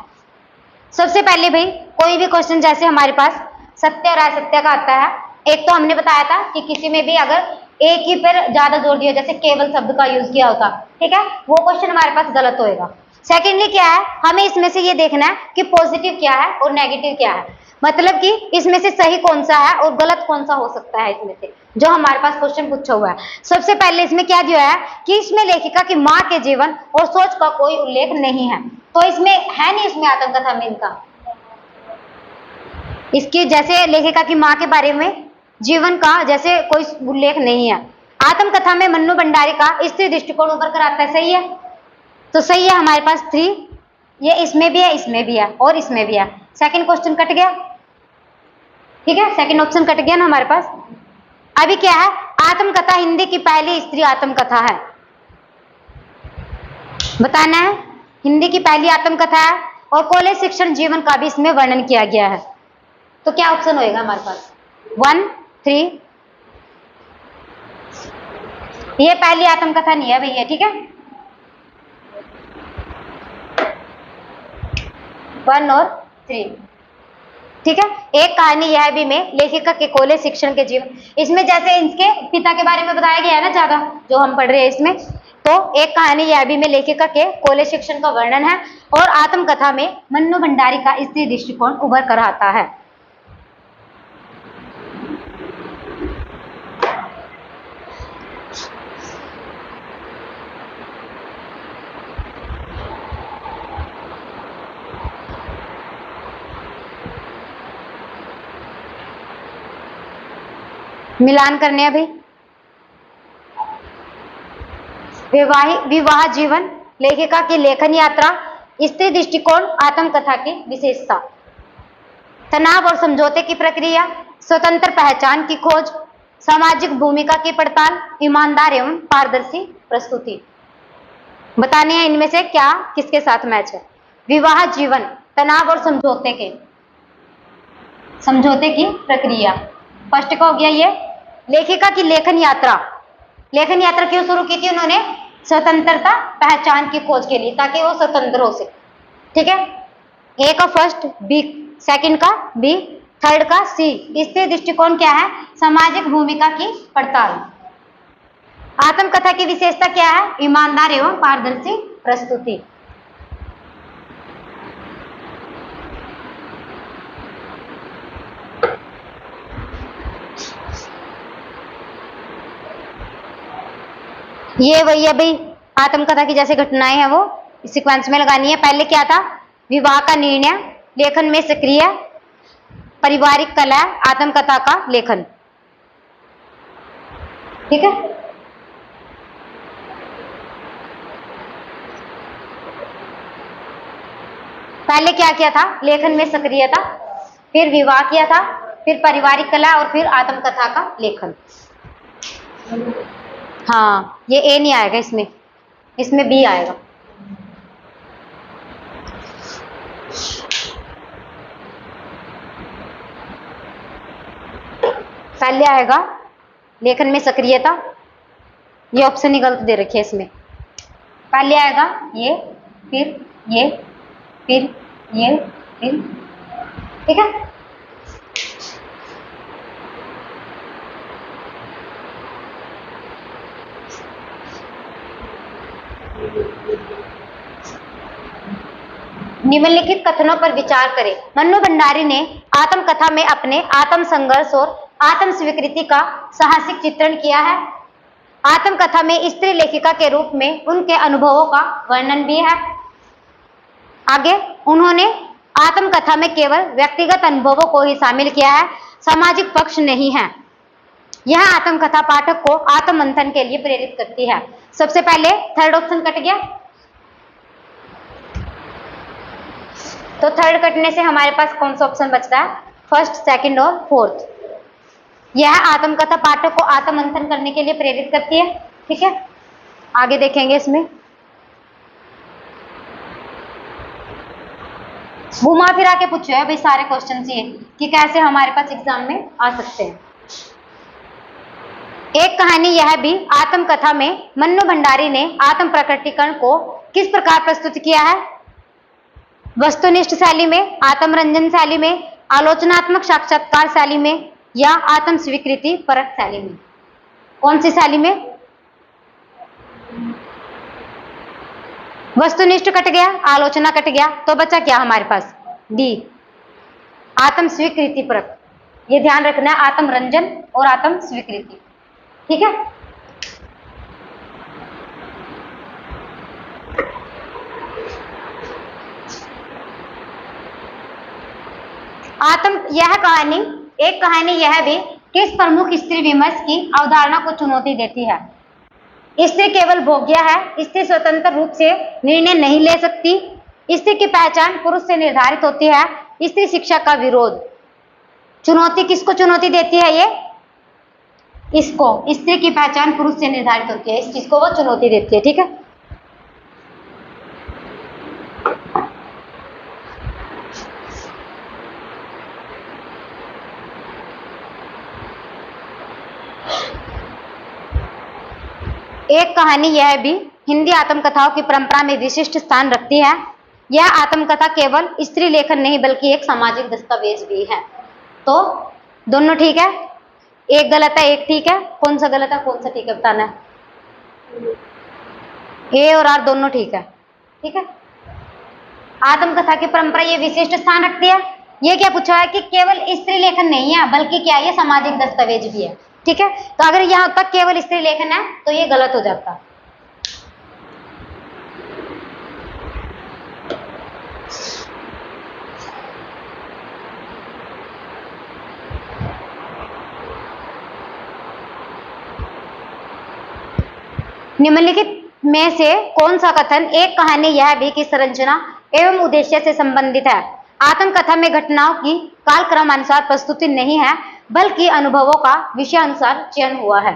Speaker 1: सबसे पहले भाई कोई भी क्वेश्चन जैसे हमारे पास सत्य और असत्य का आता है, एक तो हमने बताया था कि किसी में भी अगर एक ही पर ज्यादा जोर दिया, जैसे केवल शब्द का यूज किया होता, ठीक है, वो क्वेश्चन हमारे पास गलत होएगा। सेकेंडली क्या है, हमें इसमें से ये देखना है कि पॉजिटिव क्या है और नेगेटिव क्या है, मतलब कि इसमें से सही कौन सा है और गलत कौन सा हो सकता है इसमें से, जो हमारे पास क्वेश्चन पूछा हुआ है। सबसे पहले इसमें क्या दिया है कि इसमें लेखिका की मां के जीवन और सोच का कोई उल्लेख नहीं है, तो इसमें है नहीं, इसमें आत्मकथा में इनका इसकी जैसे लेखिका की मां के बारे में जीवन का जैसे कोई उल्लेख नहीं है। आत्मकथा में मन्नू भंडारी का स्त्री दृष्टिकोण उभर कर आता है, सही है, तो सही है हमारे पास 3, ये इसमें भी है, इसमें भी है और इसमें भी है। सेकंड क्वेश्चन कट गया, ठीक है, सेकंड ऑप्शन कट गया ना हमारे पास। अभी क्या है, आत्मकथा हिंदी की पहली स्त्री आत्मकथा है, बताना है हिंदी की पहली आत्मकथा है, और कॉलेज शिक्षण जीवन का भी इसमें वर्णन किया गया है। तो क्या ऑप्शन होएगा हमारे पास 1, 3, ये पहली आत्मकथा नहीं है भैया, ठीक है, 1 और 3, ठीक है। एक कहानी यह भी में लेखिका के कॉलेज शिक्षण के जीवन, इसमें जैसे इनके पिता के बारे में बताया गया है ना ज्यादा, जो हम पढ़ रहे हैं इसमें, तो एक कहानी यह भी में लेखिका के कॉलेज शिक्षण का वर्णन है, और आत्मकथा में मन्नू भंडारी का स्त्री दृष्टिकोण उभर कर आता है। मिलान करने हैं भाई। विवाह जीवन, लेखिका की लेखन यात्रा, स्त्री दृष्टिकोण, आत्मकथा की विशेषता, तनाव और समझौते की प्रक्रिया, स्वतंत्र पहचान की खोज, सामाजिक भूमिका की पड़ताल, ईमानदार एवं पारदर्शी प्रस्तुति। बताने हैं इनमें से क्या किसके साथ मैच है। विवाह जीवन, तनाव और समझौते की प्रक्रिया, फर्स्ट का हो गया ये। लेखिका की लेखन यात्रा क्यों शुरू की थी उन्होंने? स्वतंत्रता पहचान की खोज के लिए, ताकि वो स्वतंत्र हो सके, ठीक है। ए का फर्स्ट, बी सेकंड का बी, थर्ड का सी, स्त्री दृष्टिकोण क्या है? सामाजिक भूमिका की पड़ताल। आत्मकथा की विशेषता क्या है? ईमानदार एवं पारदर्शी प्रस्तुति। ये वही है भाई, आत्मकथा की जैसे घटनाएं हैं वो सीक्वेंस में लगानी है। पहले क्या था? विवाह का निर्णय, लेखन में सक्रिय, पारिवारिक कला, आत्मकथा का लेखन। ठीक है, पहले क्या किया था? लेखन में सक्रिय था, फिर विवाह किया था, फिर पारिवारिक कला और फिर आत्मकथा का लेखन। हाँ, ये ए नहीं आएगा इसमें, इसमें बी आएगा। पहले आएगा लेखन में सक्रियता, ये ऑप्शन ही गलत दे रखे है इसमें। पहले आएगा ये, फिर ये, फिर ये, फिर, ठीक है। निम्नलिखित कथनों पर विचार करें। मन्नू भंडारी ने आत्मकथा में अपने आत्म संघर्ष और आत्म स्वीकृति का साहसिक चित्रण किया है। आत्मकथा में स्त्री लेखिका के रूप में उनके अनुभवों का वर्णन भी है। आगे, उन्होंने आत्मकथा में केवल व्यक्तिगत अनुभवों को ही शामिल किया है, सामाजिक पक्ष नहीं है। यह आत्मकथा पाठक को आत्ममंथन के लिए प्रेरित करती है। सबसे पहले थर्ड ऑप्शन कट गया, तो थर्ड कटने से हमारे पास कौन सा ऑप्शन बचता है? फर्स्ट, सेकंड और फोर्थ। यह आत्मकथा पाठक को आत्ममंथन करने के लिए प्रेरित करती है। ठीक है, आगे देखेंगे इसमें। घुमा फिरा के पूछे है भाई सारे क्वेश्चन ये कि कैसे हमारे पास एग्जाम में आ सकते हैं। एक कहानी यह भी, आत्मकथा में मन्नू भंडारी ने आत्म प्रकटीकरण को किस प्रकार प्रस्तुत किया है? वस्तुनिष्ठ शैली में, आत्मरंजन शैली में, आलोचनात्मक साक्षात्कार शैली में या आत्म स्वीकृति परक शैली में? कौन सी शैली में? वस्तुनिष्ठ कट गया, आलोचना कट गया, तो बचा क्या हमारे पास? डी, आत्म स्वीकृति परक। ये ध्यान रखना है, आत्मरंजन और आत्म स्वीकृति। ठीक है, यह कहानी, एक कहानी यह भी किस प्रमुख स्त्री विमर्श की अवधारणा को चुनौती देती है? स्त्री केवल भोग्य है, स्त्री स्वतंत्र रूप से निर्णय नहीं ले सकती, स्त्री की पहचान पुरुष से निर्धारित होती है, स्त्री शिक्षा का विरोध। चुनौती किसको चुनौती देती है? ये इसको, स्त्री की पहचान पुरुष से निर्धारित होती है, इस चीज को वो चुनौती देती है। ठीक है, एक कहानी यह भी हिंदी आत्मकथाओं की परंपरा में विशिष्ट स्थान रखती है। यह आत्मकथा केवल स्त्री लेखन नहीं बल्कि एक सामाजिक दस्तावेज भी है। तो दोनों ठीक है, एक गलत है एक ठीक है। कौन सा गलत है कौन सा ठीक है बताना है। ए और आर दोनों ठीक है। ठीक है, आत्मकथा की परंपरा ये विशिष्ट स्थान रखती है। ये क्या पूछा है कि केवल स्त्री लेखन नहीं है बल्कि क्या ये सामाजिक दस्तावेज भी है। ठीक है, तो अगर यहां तक केवल स्त्री लेखन है तो ये गलत हो जाता। निम्नलिखित में से कौन सा कथन एक कहानी यह भी की संरचना एवं उद्देश्य से संबंधित है? आत्मकथा में घटनाओं की कालक्रम अनुसार प्रस्तुति नहीं है बल्कि अनुभवों का विषय अनुसार चयन हुआ है।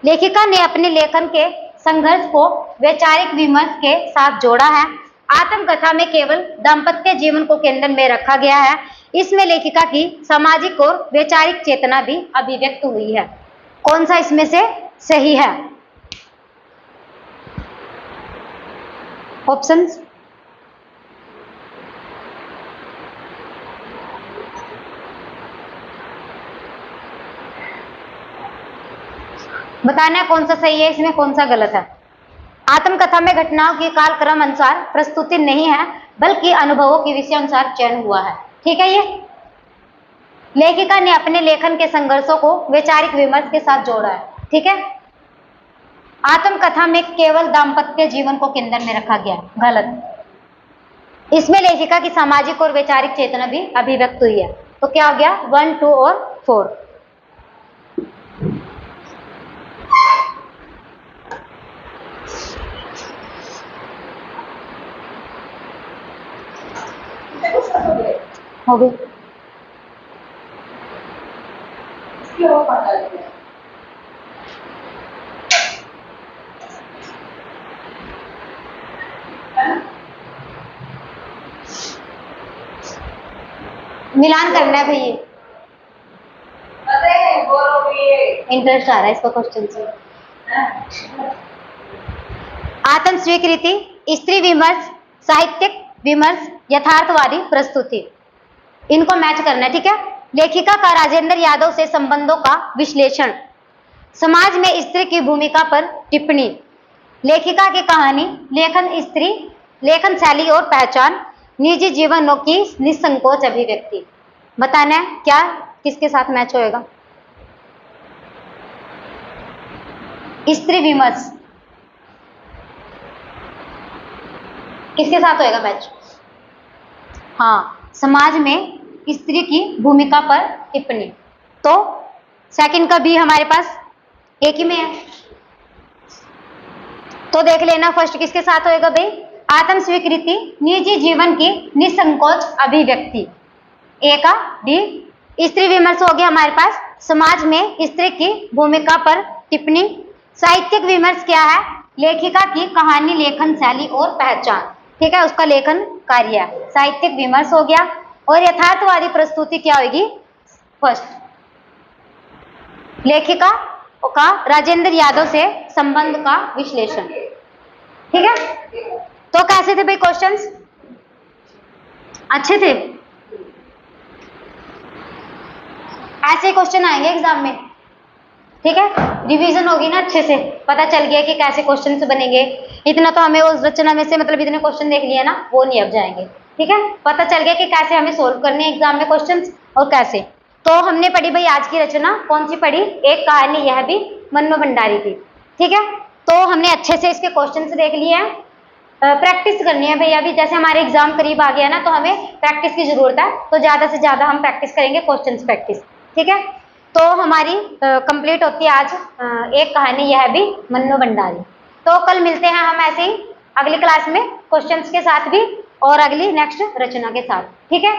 Speaker 1: लेखिका ने अपने लेखन के संघर्ष को वैचारिक विमर्श के साथ जोड़ा है। आत्मकथा में केवल दाम्पत्य जीवन को केंद्र में रखा गया है। इसमें लेखिका की सामाजिक और वैचारिक चेतना भी अभिव्यक्त हुई है। कौन सा इसमें से सही है? ऑप्शंस, बताना है कौन सा सही है, इसमें कौन सा गलत है। आत्मकथा में घटनाओं की कालक्रम अनुसार प्रस्तुति नहीं है, बल्कि अनुभवों के विषय अनुसार चयन हुआ है। ठीक है, ये लेखिका ने अपने लेखन के संघर्षों को वैचारिक विमर्श के साथ जोड़ा है। ठीक है, आत्मकथा में केवल दाम्पत्य जीवन को केंद्र में रखा गया है, गलत। इसमें लेखिका की सामाजिक और वैचारिक चेतना भी अभिव्यक्त हुई है। तो क्या हो गया, 1, 2 और 4। हो गई। मिलान करना है भैया, इंटरेस्ट आ रहा है इसको क्वेश्चन से। आत्म स्वीकृति, स्त्री विमर्श, साहित्यिक विमर्श, यथार्थवादी प्रस्तुति, इनको मैच करना है। ठीक है, लेखिका का राजेंद्र यादव से संबंधों का विश्लेषण, समाज में स्त्री की भूमिका पर टिप्पणी, लेखिका की कहानी, लेखन स्त्री, लेखन शैली और पहचान, निजी जीवनों की निसंकोच अभिव्यक्ति। बताना है क्या किसके साथ मैच होएगा। स्त्री विमर्श किसके साथ होएगा मैच। हाँ, समाज में स्त्री की भूमिका पर टिप्पणी। तो सेकंड का बी हमारे पास एक ही में है। तो देख लेना फर्स्ट किसके साथ होएगा भाई, आत्म स्वीकृति, निजी जीवन की निसंकोच अभिव्यक्ति, ए का डी। स्त्री विमर्श हो गया हमारे पास, समाज में स्त्री की भूमिका पर टिप्पणी। साहित्यिक विमर्श क्या है, लेखिका की कहानी, लेखन शैली और पहचान। ठीक है, उसका लेखन कार्य है, साहित्यिक विमर्श हो गया। और यथार्थवादी प्रस्तुति क्या होगी, फर्स्ट, लेखिका का राजेंद्र यादव से संबंध का विश्लेषण। ठीक है, तो कैसे थे भाई क्वेश्चंस, अच्छे थे। ऐसे क्वेश्चन आएंगे एग्जाम में। ठीक है, रिवीजन होगी ना अच्छे से, पता चल गया कि कैसे क्वेश्चन बनेंगे। इतना तो हमें उस रचना में से मतलब इतने क्वेश्चन देख लिया ना, वो नहीं अब जाएंगे। ठीक है, पता चल गया कि कैसे हमें सोल्व करने हैं एग्जाम में क्वेश्चंस और कैसे। तो हमने पढ़ी भाई आज की रचना, कौन सी पढ़ी, एक कहानी यह भी मन्नो भंडारी की। ठीक है, तो हमने अच्छे से इसके क्वेश्चन देख लिए हैं। प्रैक्टिस करनी है भाई, अभी जैसे हमारे एग्जाम करीब आ गया ना, तो हमें प्रैक्टिस की जरूरत है। तो ज्यादा से ज्यादा हम प्रैक्टिस करेंगे, क्वेश्चन प्रैक्टिस। ठीक है, तो हमारी कंप्लीट होती है आज एक कहानी यह भी मन्नो भंडारी। तो कल मिलते हैं हम ऐसे ही अगली क्लास में क्वेश्चंस के साथ भी और अगली नेक्स्ट रचना के साथ। ठीक है।